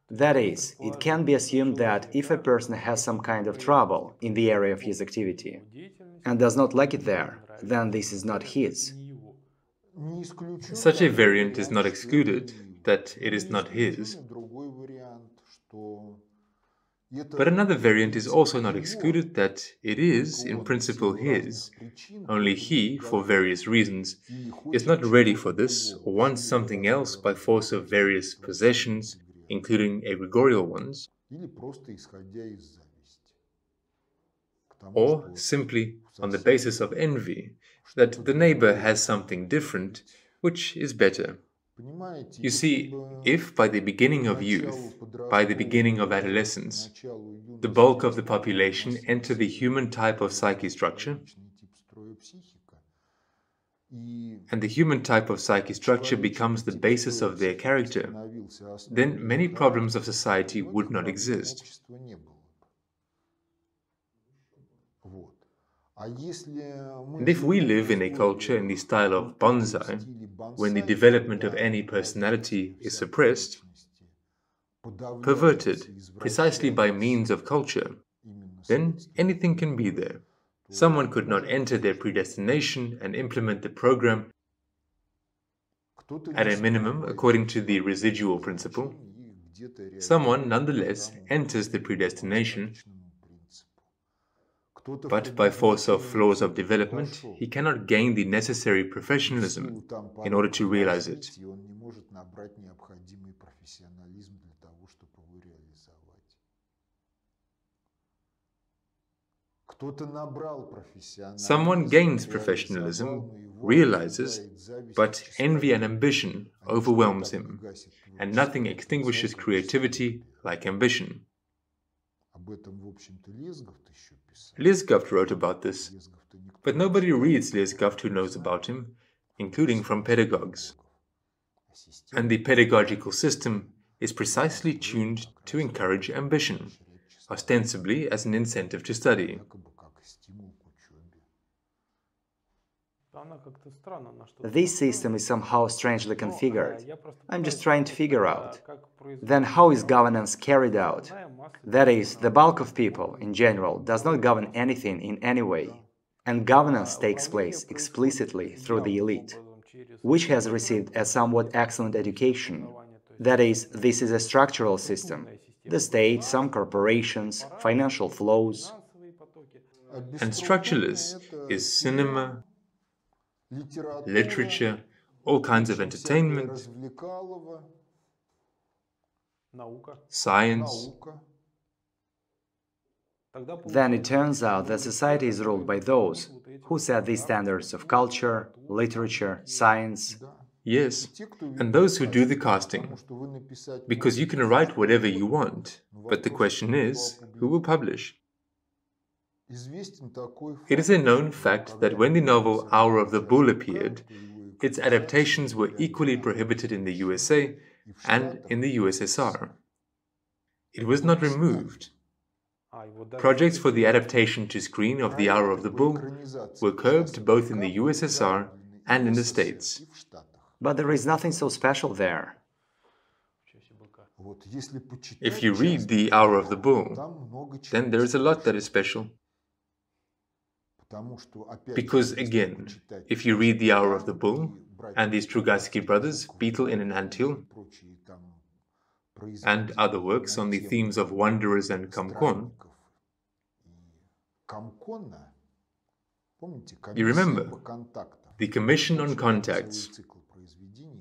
That is, it can be assumed that if a person has some kind of trouble in the area of his activity and does not like it there, then this is not his. Such a variant is not excluded, that it is not his. But another variant is also not excluded, that it is, in principle, his. Only he, for various reasons, is not ready for this or wants something else by force of various possessions, including egregorial ones, or simply on the basis of envy, that the neighbor has something different, which is better. You see, if by the beginning of youth, by the beginning of adolescence, the bulk of the population enter the human type of psyche structure, and the human type of psyche structure becomes the basis of their character, then many problems of society would not exist. And if we live in a culture in the style of bonsai, when the development of any personality is suppressed, perverted precisely by means of culture, then anything can be there. Someone could not enter their predestination and implement the program at a minimum according to the residual principle. Someone nonetheless enters the predestination, but by force of laws of development, he cannot gain the necessary professionalism in order to realize it. Someone gains professionalism, realizes, but envy and ambition overwhelms him, and nothing extinguishes creativity like ambition. Lisgovt wrote about this, but nobody reads Lisgovt who knows about him, including from pedagogues. And the pedagogical system is precisely tuned to encourage ambition, ostensibly as an incentive to study. This system is somehow strangely configured. I'm just trying to figure out. Then how is governance carried out? That is, the bulk of people, in general, does not govern anything in any way. And governance takes place explicitly through the elite, which has received a somewhat excellent education. That is, this is a structural system. The state, some corporations, financial flows. And structureless is cinema, literature, all kinds of entertainment, science. Then it turns out that society is ruled by those who set the standards of culture, literature, science. Yes, and those who do the casting. Because you can write whatever you want, but the question is, who will publish? It is a known fact that when the novel Hour of the Bull appeared, its adaptations were equally prohibited in the USA and in the USSR. It was not removed. Projects for the adaptation to screen of The Hour of the Bull were curbed both in the USSR and in the States. But there is nothing so special there. If you read The Hour of the Bull, then there is a lot that is special. Because again, if you read The Hour of the Bull and these Strugatsky brothers, Beetle in an Anthill, and other works on the themes of wanderers and Kamkon, you remember the Commission on Contacts.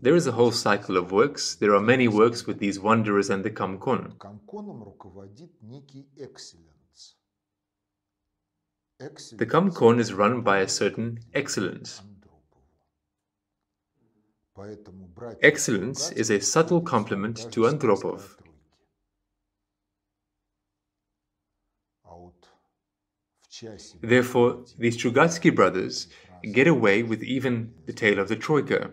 There is a whole cycle of works. There are many works with these wanderers and the Kamkon. The Kamkon is run by a certain excellence. Excellence is a subtle complement to Andropov. Therefore, the Strugatsky brothers get away with even the tale of the Troika.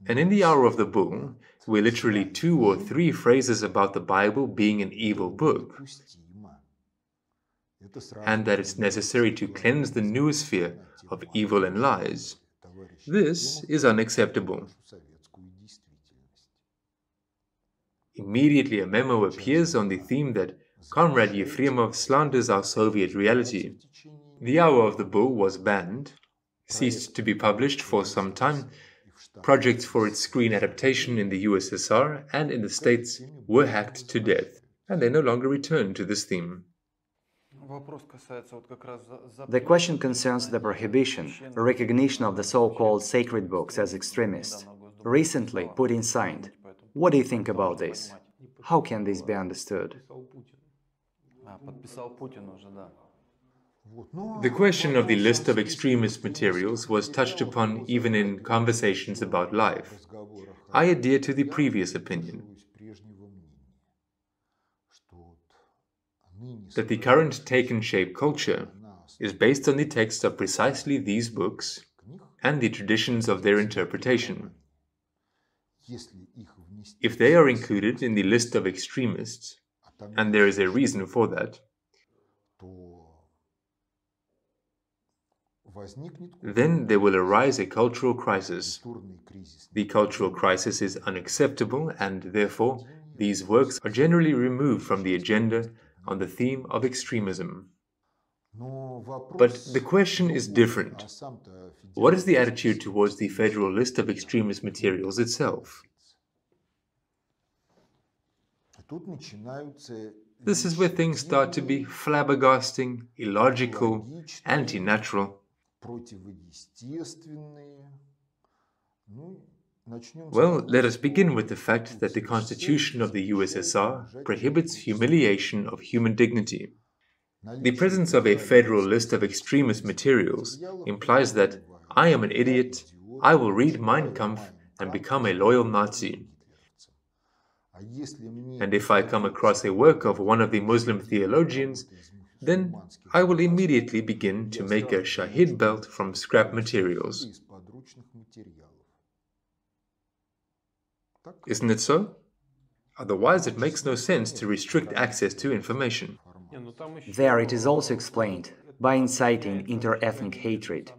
And in The Hour of the Bull, we're literally 2 or 3 phrases about the Bible being an evil book, and that it's necessary to cleanse the noosphere of evil and lies. This is unacceptable. Immediately a memo appears on the theme that Comrade Yefremov slanders our Soviet reality. The Hour of the Bull was banned, ceased to be published for some time. Projects for its screen adaptation in the USSR and in the States were hacked to death, and they no longer return to this theme. The question concerns the prohibition, recognition of the so-called sacred books as extremist, recently Putin signed. What do you think about this? How can this be understood? The question of the list of extremist materials was touched upon even in conversations about life. I adhere to the previous opinion that the current taken-shape culture is based on the text of precisely these books and the traditions of their interpretation. If they are included in the list of extremists, and there is a reason for that, then there will arise a cultural crisis. The cultural crisis is unacceptable, and therefore these works are generally removed from the agenda on the theme of extremism. But the question is different. What is the attitude towards the federal list of extremist materials itself? This is where things start to be flabbergasting, illogical, anti-natural. Well, let us begin with the fact that the Constitution of the USSR prohibits humiliation of human dignity. The presence of a federal list of extremist materials implies that I am an idiot, I will read Mein Kampf and become a loyal Nazi. And if I come across a work of one of the Muslim theologians, then I will immediately begin to make a Shahid belt from scrap materials. Isn't it so? Otherwise, it makes no sense to restrict access to information. There it is also explained by inciting inter-ethnic hatred.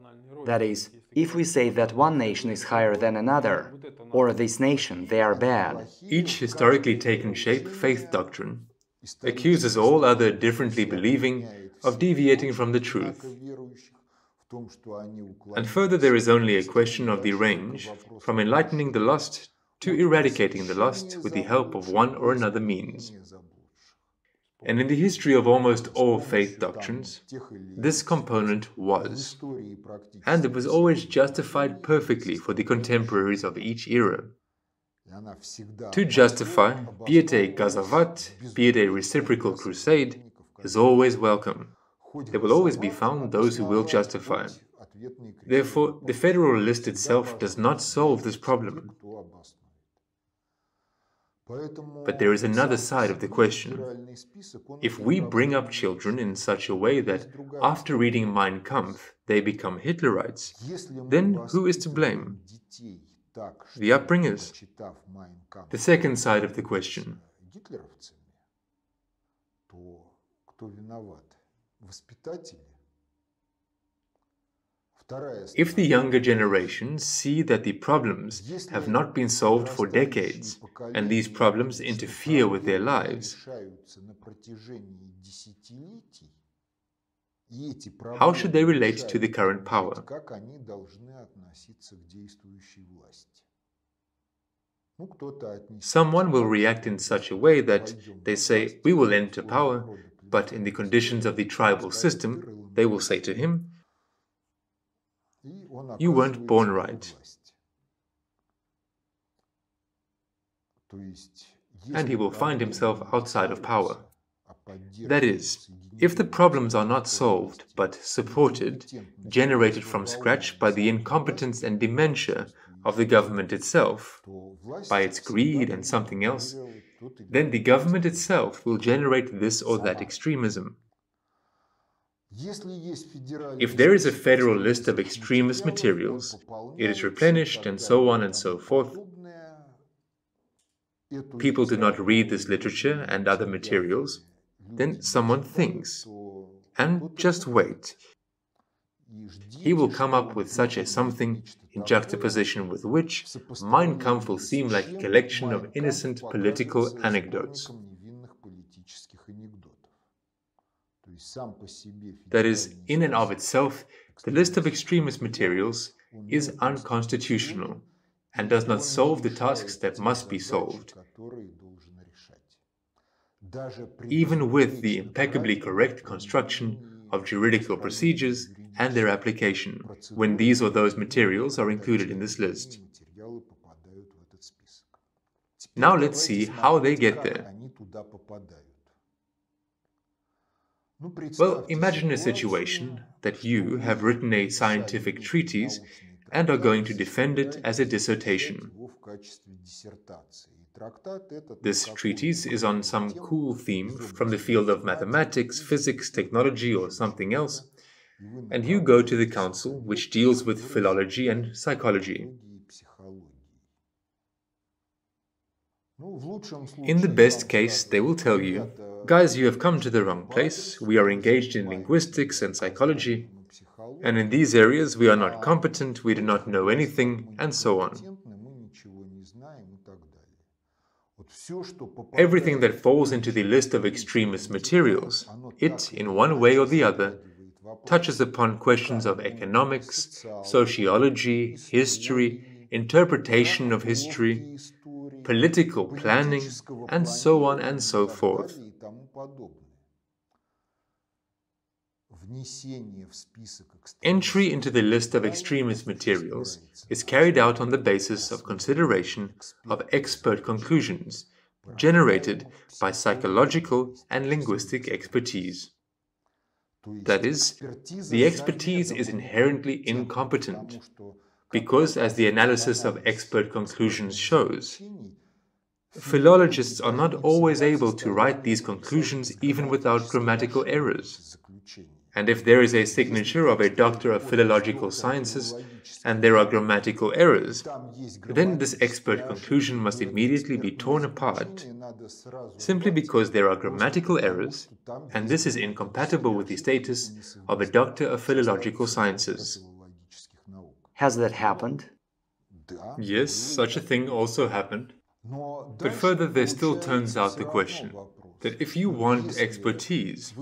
That is, if we say that one nation is higher than another, or this nation, they are bad. Each historically taken shape faith doctrine accuses all other differently believing of deviating from the truth. And further, there is only a question of the range from enlightening the lost to eradicating the lost with the help of one or another means. And in the history of almost all faith doctrines, this component was, and it was always justified perfectly for the contemporaries of each era. To justify, be it a gazavat, be it a reciprocal crusade, is always welcome. There will always be found those who will justify. Therefore, the federal list itself does not solve this problem. But there is another side of the question. If we bring up children in such a way that, after reading Mein Kampf, they become Hitlerites, then who is to blame? The upbringers. The second side of the question. If the younger generations see that the problems have not been solved for decades, and these problems interfere with their lives, how should they relate to the current power? Someone will react in such a way that they say, "We will enter power," but in the conditions of the tribal system, they will say to him, "You weren't born right." And he will find himself outside of power. That is, if the problems are not solved, but supported, generated from scratch by the incompetence and dementia of the government itself, by its greed and something else, then the government itself will generate this or that extremism. If there is a federal list of extremist materials, it is replenished and so on and so forth. People do not read this literature and other materials, then someone thinks, and just wait. He will come up with such a something in juxtaposition with which Mein Kampf will seem like a collection of innocent political anecdotes. That is, in and of itself, the list of extremist materials is unconstitutional and does not solve the tasks that must be solved. Even with the impeccably correct construction of juridical procedures and their application, when these or those materials are included in this list. Now let's see how they get there. Well, imagine a situation that you have written a scientific treatise and are going to defend it as a dissertation. This treatise is on some cool theme from the field of mathematics, physics, technology, or something else, and you go to the council which deals with philology and psychology. In the best case, they will tell you, "Guys, you have come to the wrong place. We are engaged in linguistics and psychology, and in these areas we are not competent, we do not know anything, and so on." Everything that falls into the list of extremist materials, it, in one way or the other, touches upon questions of economics, sociology, history, interpretation of history, political planning, and so on and so forth. Entry into the list of extremist materials is carried out on the basis of consideration of expert conclusions generated by psychological and linguistic expertise. That is, the expertise is inherently incompetent, because, as the analysis of expert conclusions shows, philologists are not always able to write these conclusions even without grammatical errors. And if there is a signature of a doctor of philological sciences and there are grammatical errors, then this expert conclusion must immediately be torn apart, simply because there are grammatical errors, and this is incompatible with the status of a doctor of philological sciences. Has that happened? Yes, such a thing also happened. But further, there still turns out the question that if you want expertise,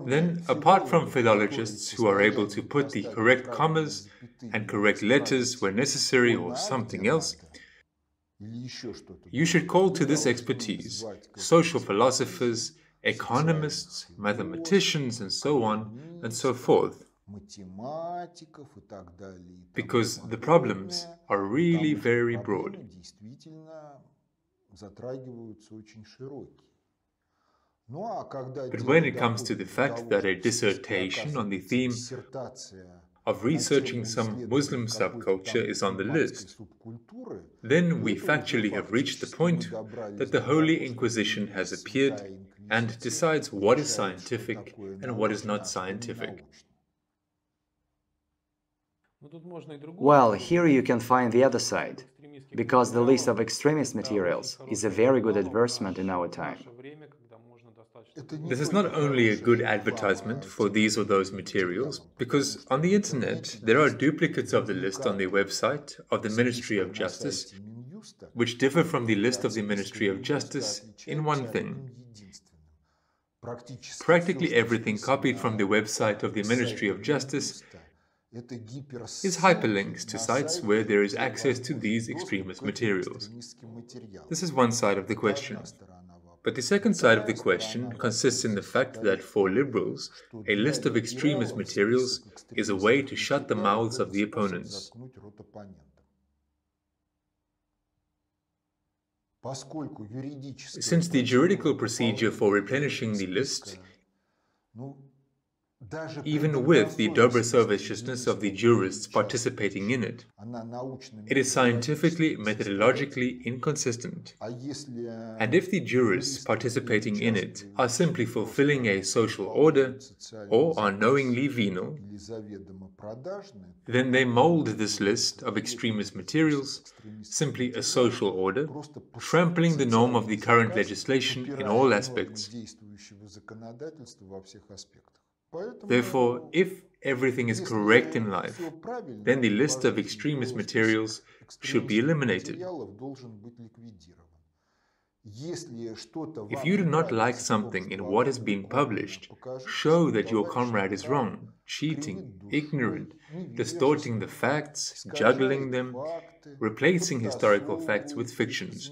then apart from philologists who are able to put the correct commas and correct letters where necessary or something else, you should call to this expertise social philosophers, economists, mathematicians, and so on and so forth. Because the problems are really very broad. But when it comes to the fact that a dissertation on the theme of researching some Muslim subculture is on the list, then we factually have reached the point that the Holy Inquisition has appeared and decides what is scientific and what is not scientific. Well, here you can find the other side. because the list of extremist materials is a very good advertisement in our time. This is not only a good advertisement for these or those materials, because on the internet there are duplicates of the list on the website of the Ministry of Justice, which differ from the list of the Ministry of Justice in one thing. Practically everything copied from the website of the Ministry of Justice is hyperlinks to sites where there is access to these extremist materials. This is one side of the question. But the second side of the question consists in the fact that for liberals, a list of extremist materials is a way to shut the mouths of the opponents. Since the juridical procedure for replenishing the list, even with the dobrosoviestness of the jurists participating in it, it is scientifically, methodologically inconsistent. And if the jurists participating in it are simply fulfilling a social order or are knowingly venal, then they mold this list of extremist materials simply a social order, trampling the norm of the current legislation in all aspects. Therefore, if everything is correct in life, then the list of extremist materials should be eliminated. If you do not like something in what is being published, show that your comrade is wrong, cheating, ignorant, distorting the facts, juggling them, replacing historical facts with fictions.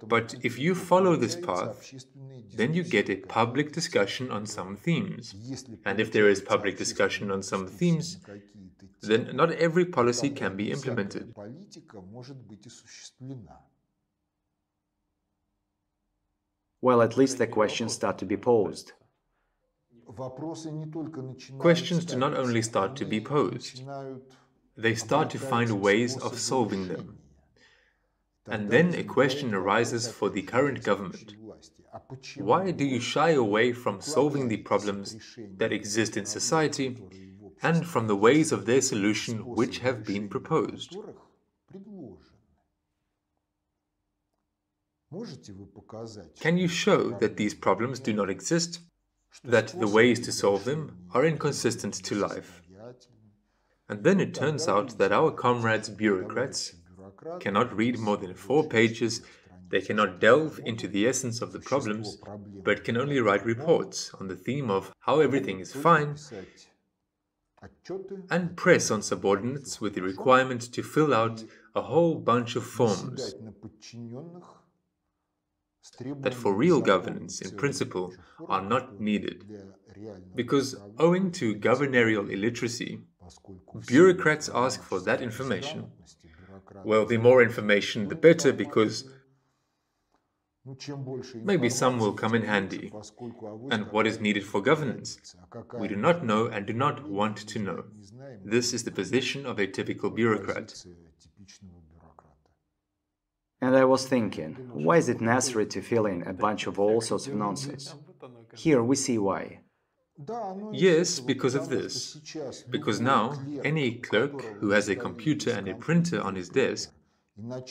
But if you follow this path, then you get a public discussion on some themes. And if there is public discussion on some themes, then not every policy can be implemented. Well, at least the questions start to be posed. Questions do not only start to be posed, they start to find ways of solving them. And then a question arises for the current government. Why do you shy away from solving the problems that exist in society and from the ways of their solution which have been proposed? Can you show that these problems do not exist, that the ways to solve them are inconsistent to life? And then it turns out that our comrades bureaucrats cannot read more than 4 pages, they cannot delve into the essence of the problems, but can only write reports on the theme of how everything is fine, and press on subordinates with the requirement to fill out a whole bunch of forms that for real governance, in principle, are not needed. Because owing to governorial illiteracy, bureaucrats ask for that information. Well, the more information, the better, because maybe some will come in handy. And what is needed for governance? We do not know and do not want to know. This is the position of a typical bureaucrat. And I was thinking, why is it necessary to fill in a bunch of all sorts of nonsense? Here we see why. Yes, because of this. Because now, any clerk who has a computer and a printer on his desk,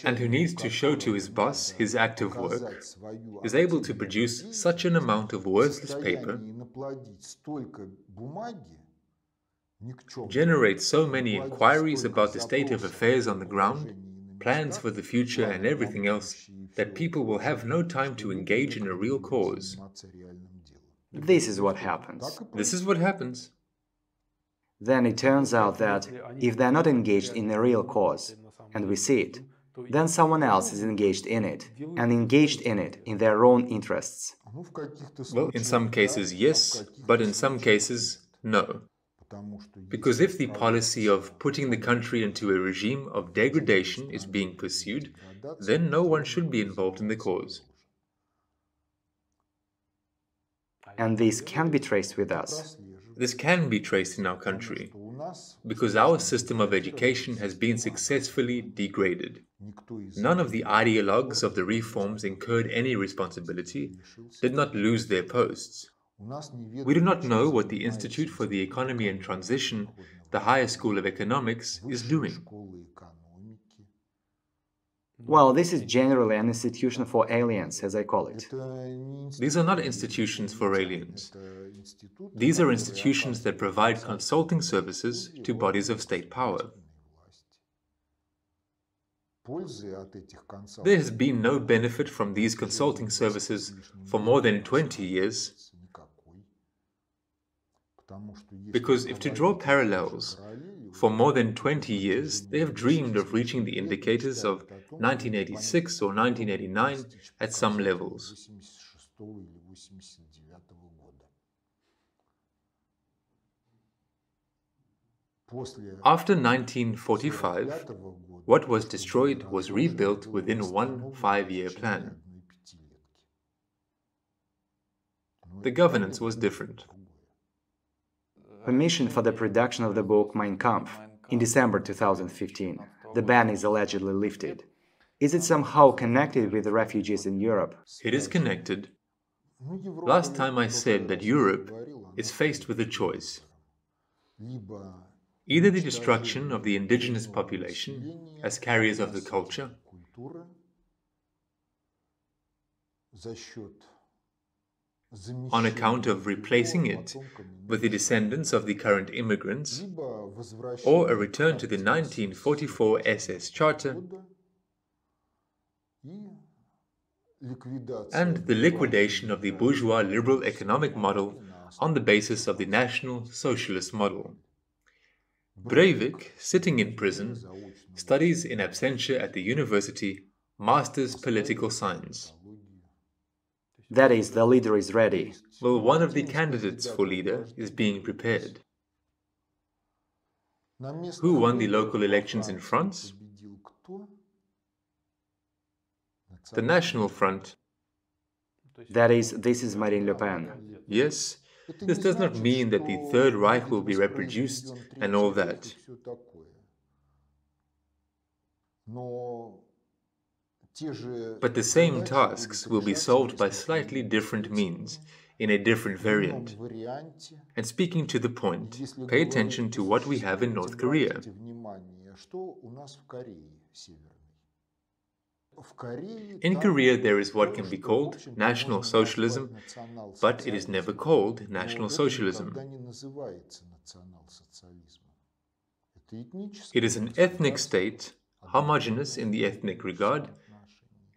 and who needs to show to his boss his active work, is able to produce such an amount of worthless paper, generate so many inquiries about the state of affairs on the ground, plans for the future and everything else, that people will have no time to engage in a real cause. This is what happens. This is what happens. Then it turns out that if they're not engaged in a real cause, and we see it, then someone else is engaged in it, and engaged in it in their own interests. Well, in some cases, yes, but in some cases, no. Because if the policy of putting the country into a regime of degradation is being pursued, then no one should be involved in the cause. And this can be traced with us. This can be traced in our country, because our system of education has been successfully degraded. None of the ideologues of the reforms incurred any responsibility, did not lose their posts. We do not know what the Institute for the Economy and Transition, the Higher School of Economics, is doing. Well, this is generally an institution for aliens, as I call it. These are not institutions for aliens. These are institutions that provide consulting services to bodies of state power. There has been no benefit from these consulting services for more than 20 years. Because if to draw parallels, for more than 20 years, they have dreamed of reaching the indicators of 1986 or 1989 at some levels. After 1945, what was destroyed was rebuilt within one 5-year plan. The governance was different. Permission for the production of the book Mein Kampf in December 2015. The ban is allegedly lifted. Is it somehow connected with the refugees in Europe? It is connected. Last time I said that Europe is faced with a choice. Either the destruction of the indigenous population as carriers of the culture, on account of replacing it with the descendants of the current immigrants, or a return to the 1944 SS Charter, and the liquidation of the bourgeois liberal economic model on the basis of the National Socialist model. Breivik, sitting in prison, studies in absentia at the university, masters political science. That is, the leader is ready. Well, one of the candidates for leader is being prepared. Who won the local elections in France? The National Front. That is, this is Marine Le Pen. Yes, this does not mean that the Third Reich will be reproduced and all that. But the same tasks will be solved by slightly different means, in a different variant. And speaking to the point, pay attention to what we have in North Korea. In Korea there is what can be called National Socialism, but it is never called National Socialism. It is an ethnic state, homogeneous in the ethnic regard,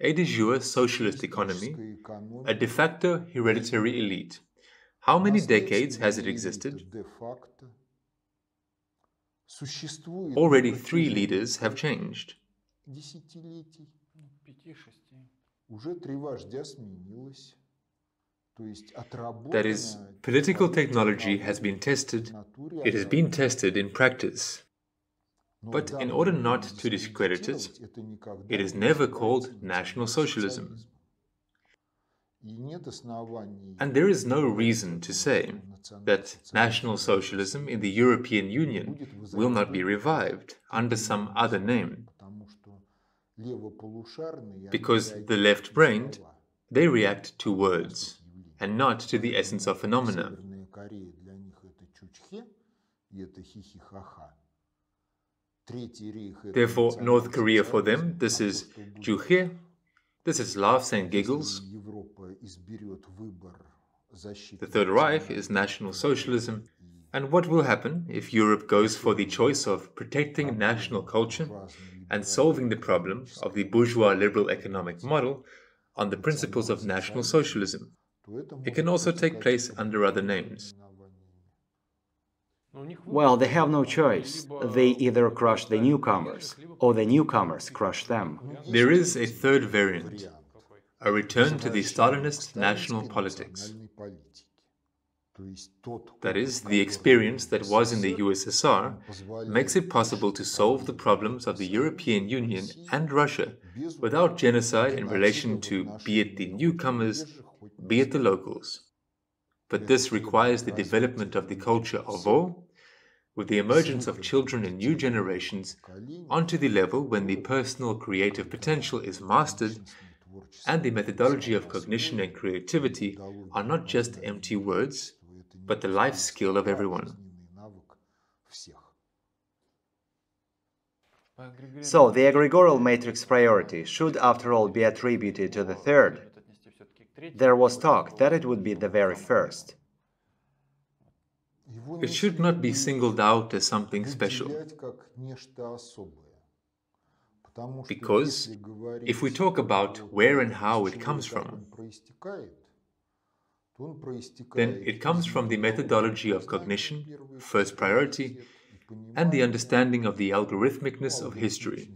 a de jure socialist economy, a de facto hereditary elite. How many decades has it existed? Already 3 leaders have changed. That is, political technology has been tested, it has been tested in practice. But in order not to discredit it, it is never called National Socialism. And there is no reason to say that National Socialism in the European Union will not be revived under some other name. Because the left-brained, they react to words, and not to the essence of phenomena. Therefore, North Korea for them, this is juche, this is laughs and giggles. The Third Reich is National Socialism. And what will happen if Europe goes for the choice of protecting national culture and solving the problem of the bourgeois liberal economic model on the principles of National Socialism? It can also take place under other names. Well, they have no choice. They either crush the newcomers, or the newcomers crush them. There is a third variant, a return to the Stalinist national politics. That is, the experience that was in the USSR makes it possible to solve the problems of the European Union and Russia without genocide in relation to be it the newcomers, be it the locals. But this requires the development of the culture of all, with the emergence of children in new generations onto the level when the personal creative potential is mastered and the methodology of cognition and creativity are not just empty words, but the life skill of everyone. So, the egregorial matrix priority should, after all, be attributed to the third. There was talk that it would be the very first. It should not be singled out as something special. Because if we talk about where and how it comes from, then it comes from the methodology of cognition, first priority, and the understanding of the algorithmicness of history.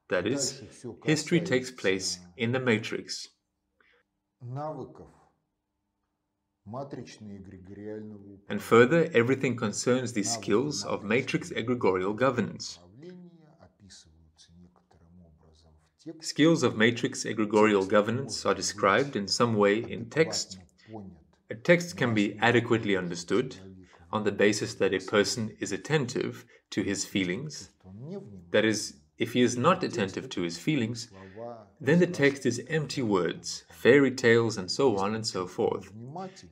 That is, history takes place in the matrix. And further, everything concerns the skills of matrix egregorial governance. Skills of matrix egregorial governance are described in some way in text. A text can be adequately understood on the basis that a person is attentive to his feelings. That is, if he is not attentive to his feelings, then the text is empty words, fairy tales, and so on and so forth.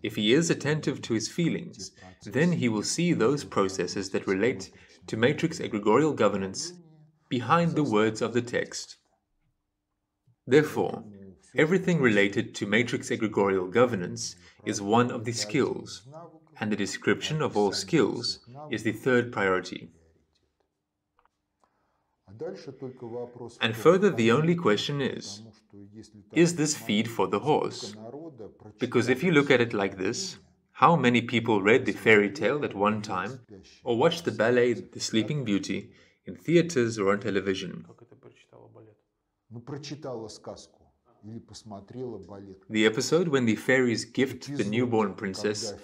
If he is attentive to his feelings, then he will see those processes that relate to matrix egregorial governance behind the words of the text. Therefore, everything related to matrix egregorial governance is one of the skills, and the description of all skills is the third priority. And further, the only question is this feed for the horse? Because if you look at it like this, how many people read the fairy tale at one time, or watched the ballet The Sleeping Beauty in theaters or on television? The episode when the fairies gift the newborn princess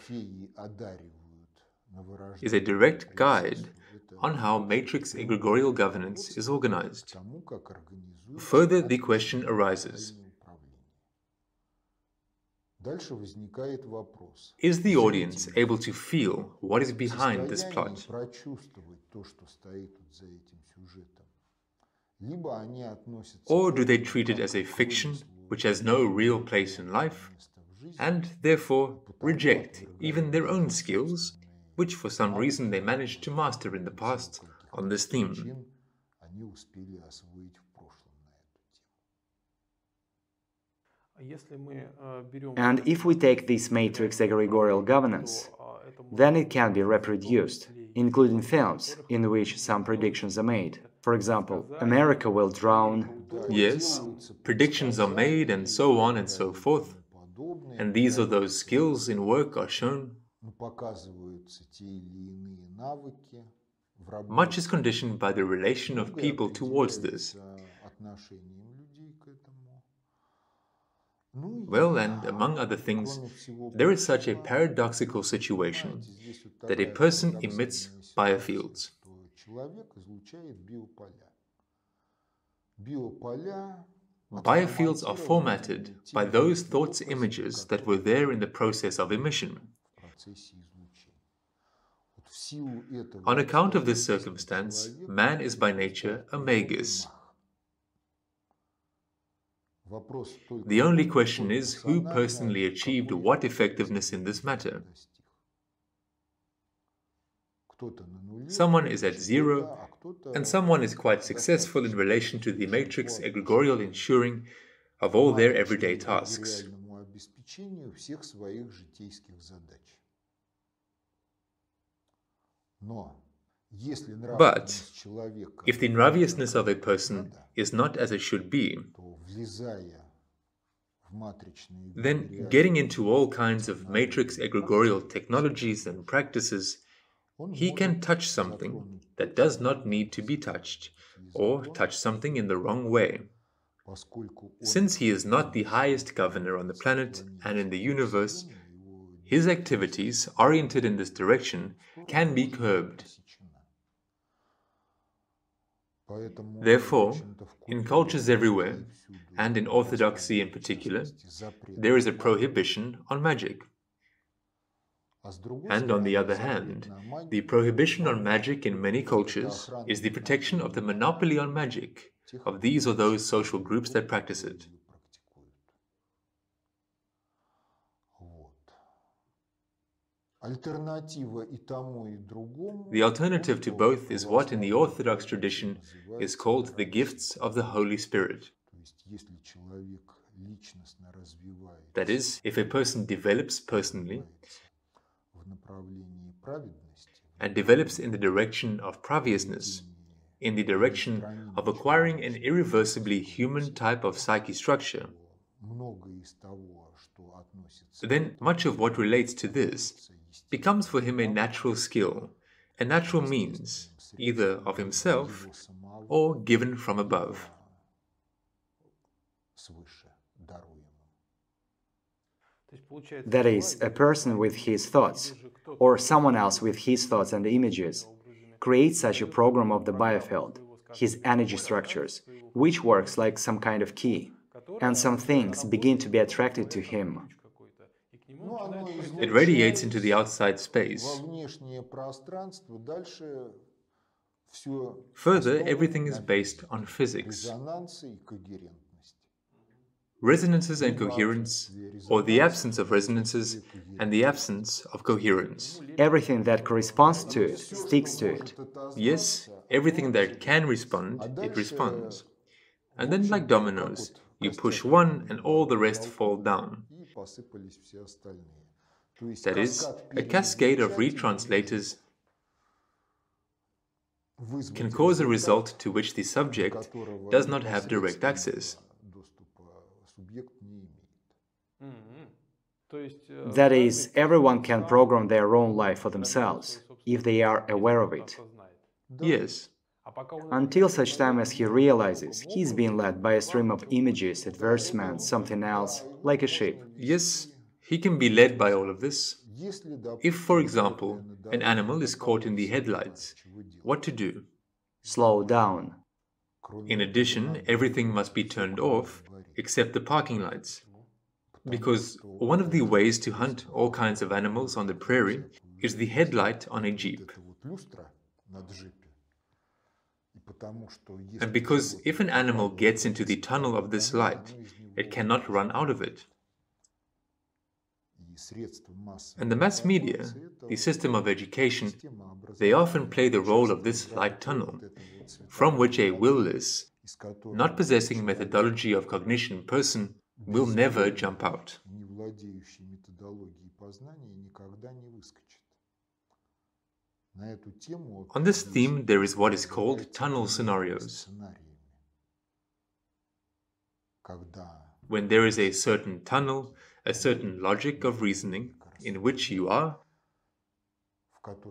is a direct guide on how matrix egregorial governance is organized. Further, the question arises: is the audience able to feel what is behind this plot? Or do they treat it as a fiction which has no real place in life, and therefore reject even their own skills, which for some reason they managed to master in the past on this theme? And if we take this matrix egregorial governance, then it can be reproduced, including films in which some predictions are made. For example, America will drown. Yes, predictions are made and so on and so forth. And these are those skills in work are shown. Much is conditioned by the relation of people towards this. Well, and among other things, there is such a paradoxical situation that a person emits biofields. Biofields are formatted by those thoughts images that were there in the process of emission. On account of this circumstance, man is by nature a magus. The only question is who personally achieved what effectiveness in this matter. Someone is at zero, and someone is quite successful in relation to the matrix egregorial ensuring of all their everyday tasks. But if the NRAVIOUSNESS of a person is not as it should be, then getting into all kinds of matrix egregorial technologies and practices, he can touch something that does not need to be touched, or touch something in the wrong way. Since he is not the highest governor on the planet and in the universe, his activities oriented in this direction can be curbed. Therefore, in cultures everywhere, and in orthodoxy in particular, there is a prohibition on magic. And on the other hand, the prohibition on magic in many cultures is the protection of the monopoly on magic of these or those social groups that practice it. The alternative to both is what in the Orthodox tradition is called the gifts of the Holy Spirit. That is, if a person develops personally and develops in the direction of praviousness, in the direction of acquiring an irreversibly human type of psyche structure, then much of what relates to this becomes for him a natural skill, a natural means, either of himself or given from above. That is, a person with his thoughts, or someone else with his thoughts and images, creates such a program of the biofield, his energy structures, which works like some kind of key, and some things begin to be attracted to him. It radiates into the outside space. Further, everything is based on physics. Resonances and coherence, or the absence of resonances and the absence of coherence. Everything that corresponds to it sticks to it. Yes, everything that can respond, it responds. And then, like dominoes, you push one and all the rest fall down. That is, a cascade of retranslators can cause a result to which the subject does not have direct access. That is, everyone can program their own life for themselves, if they are aware of it. Yes. Until such time as he realizes he's being led by a stream of images, advertisements, something else, like a sheep. Yes, he can be led by all of this. If, for example, an animal is caught in the headlights, what to do? Slow down. In addition, everything must be turned off except the parking lights. Because one of the ways to hunt all kinds of animals on the prairie is the headlight on a jeep. And because if an animal gets into the tunnel of this light, it cannot run out of it. And the mass media, the system of education, they often play the role of this light tunnel, from which a will-less, not possessing methodology of cognition person will never jump out. On this theme, there is what is called tunnel scenarios. When there is a certain tunnel, a certain logic of reasoning in which you are,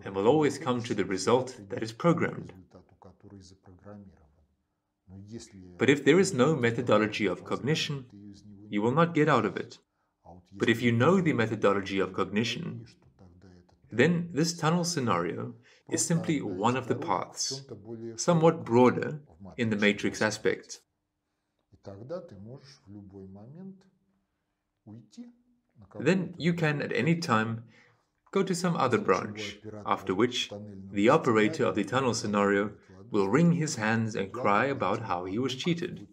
and will always come to the result that is programmed. But if there is no methodology of cognition, you will not get out of it. But if you know the methodology of cognition, then this tunnel scenario is simply one of the paths, somewhat broader in the matrix aspect. Then you can at any time go to some other branch, after which the operator of the tunnel scenario will wring his hands and cry about how he was cheated.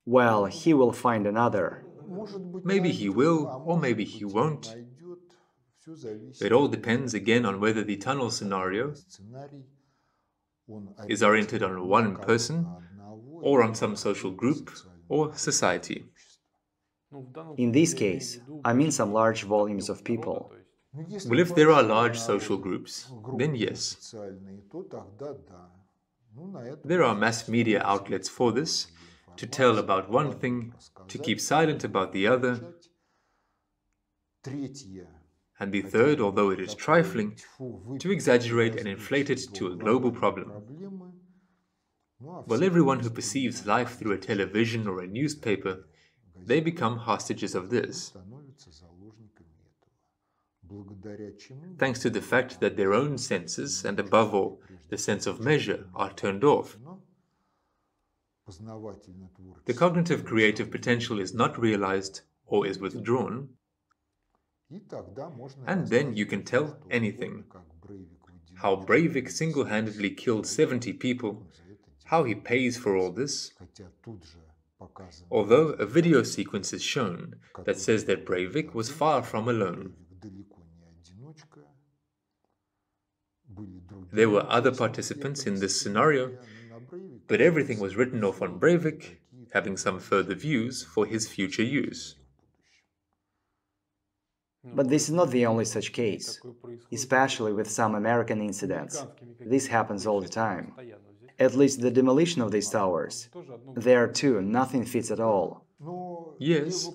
Well, he will find another. Maybe he will, or maybe he won't. It all depends again on whether the tunnel scenario is oriented on one person, or on some social group, or society. In this case, I mean some large volumes of people. Well, if there are large social groups, then yes. There are mass media outlets for this, to tell about one thing, to keep silent about the other, and the third, although it is trifling, to exaggerate and inflate it to a global problem. Well, everyone who perceives life through a television or a newspaper, they become hostages of this, thanks to the fact that their own senses, and above all, the sense of measure, are turned off. The cognitive creative potential is not realized or is withdrawn, And then you can tell anything. How Breivik single-handedly killed 70 people, how he pays for all this. Although a video sequence is shown that says that Breivik was far from alone. There were other participants in this scenario, but everything was written off on Breivik, having some further views for his future use. But this is not the only such case, especially with some American incidents. This happens all the time. At least the demolition of these towers. There too, nothing fits at all. Yes,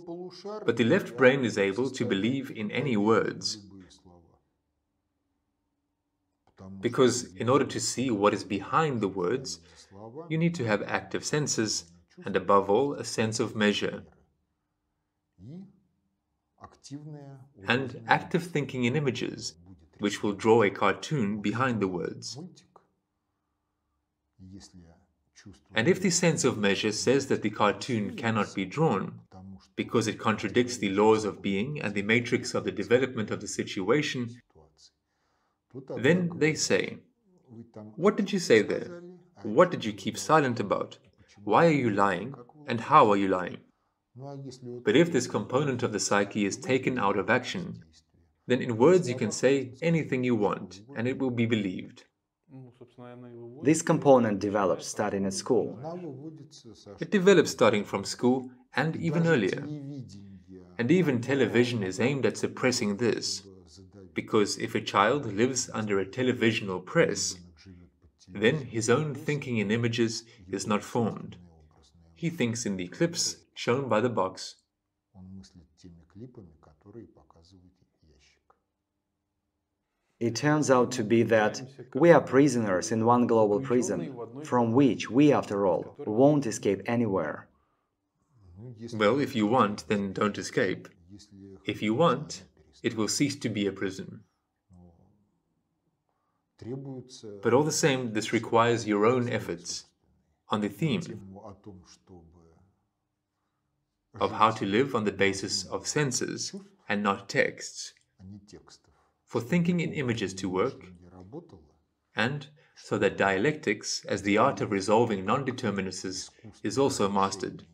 but the left brain is able to believe in any words. Because in order to see what is behind the words, you need to have active senses, and above all, a sense of measure. And active thinking in images, which will draw a cartoon behind the words. And if the sense of measure says that the cartoon cannot be drawn, because it contradicts the laws of being and the matrix of the development of the situation, then they say, "What did you say there? What did you keep silent about? Why are you lying? And how are you lying?" But if this component of the psyche is taken out of action, then in words you can say anything you want, and it will be believed. This component develops starting at school. It develops starting from school and even earlier. And even television is aimed at suppressing this, because if a child lives under a televisional press, then his own thinking in images is not formed. He thinks in the clips shown by the box. It turns out to be that we are prisoners in one global prison, from which we, after all, won't escape anywhere. Well, if you want, then don't escape. If you want, it will cease to be a prison. But all the same, this requires your own efforts on the theme of how to live on the basis of senses and not texts, for thinking in images to work, and so that dialectics, as the art of resolving non-determinacies, is also mastered.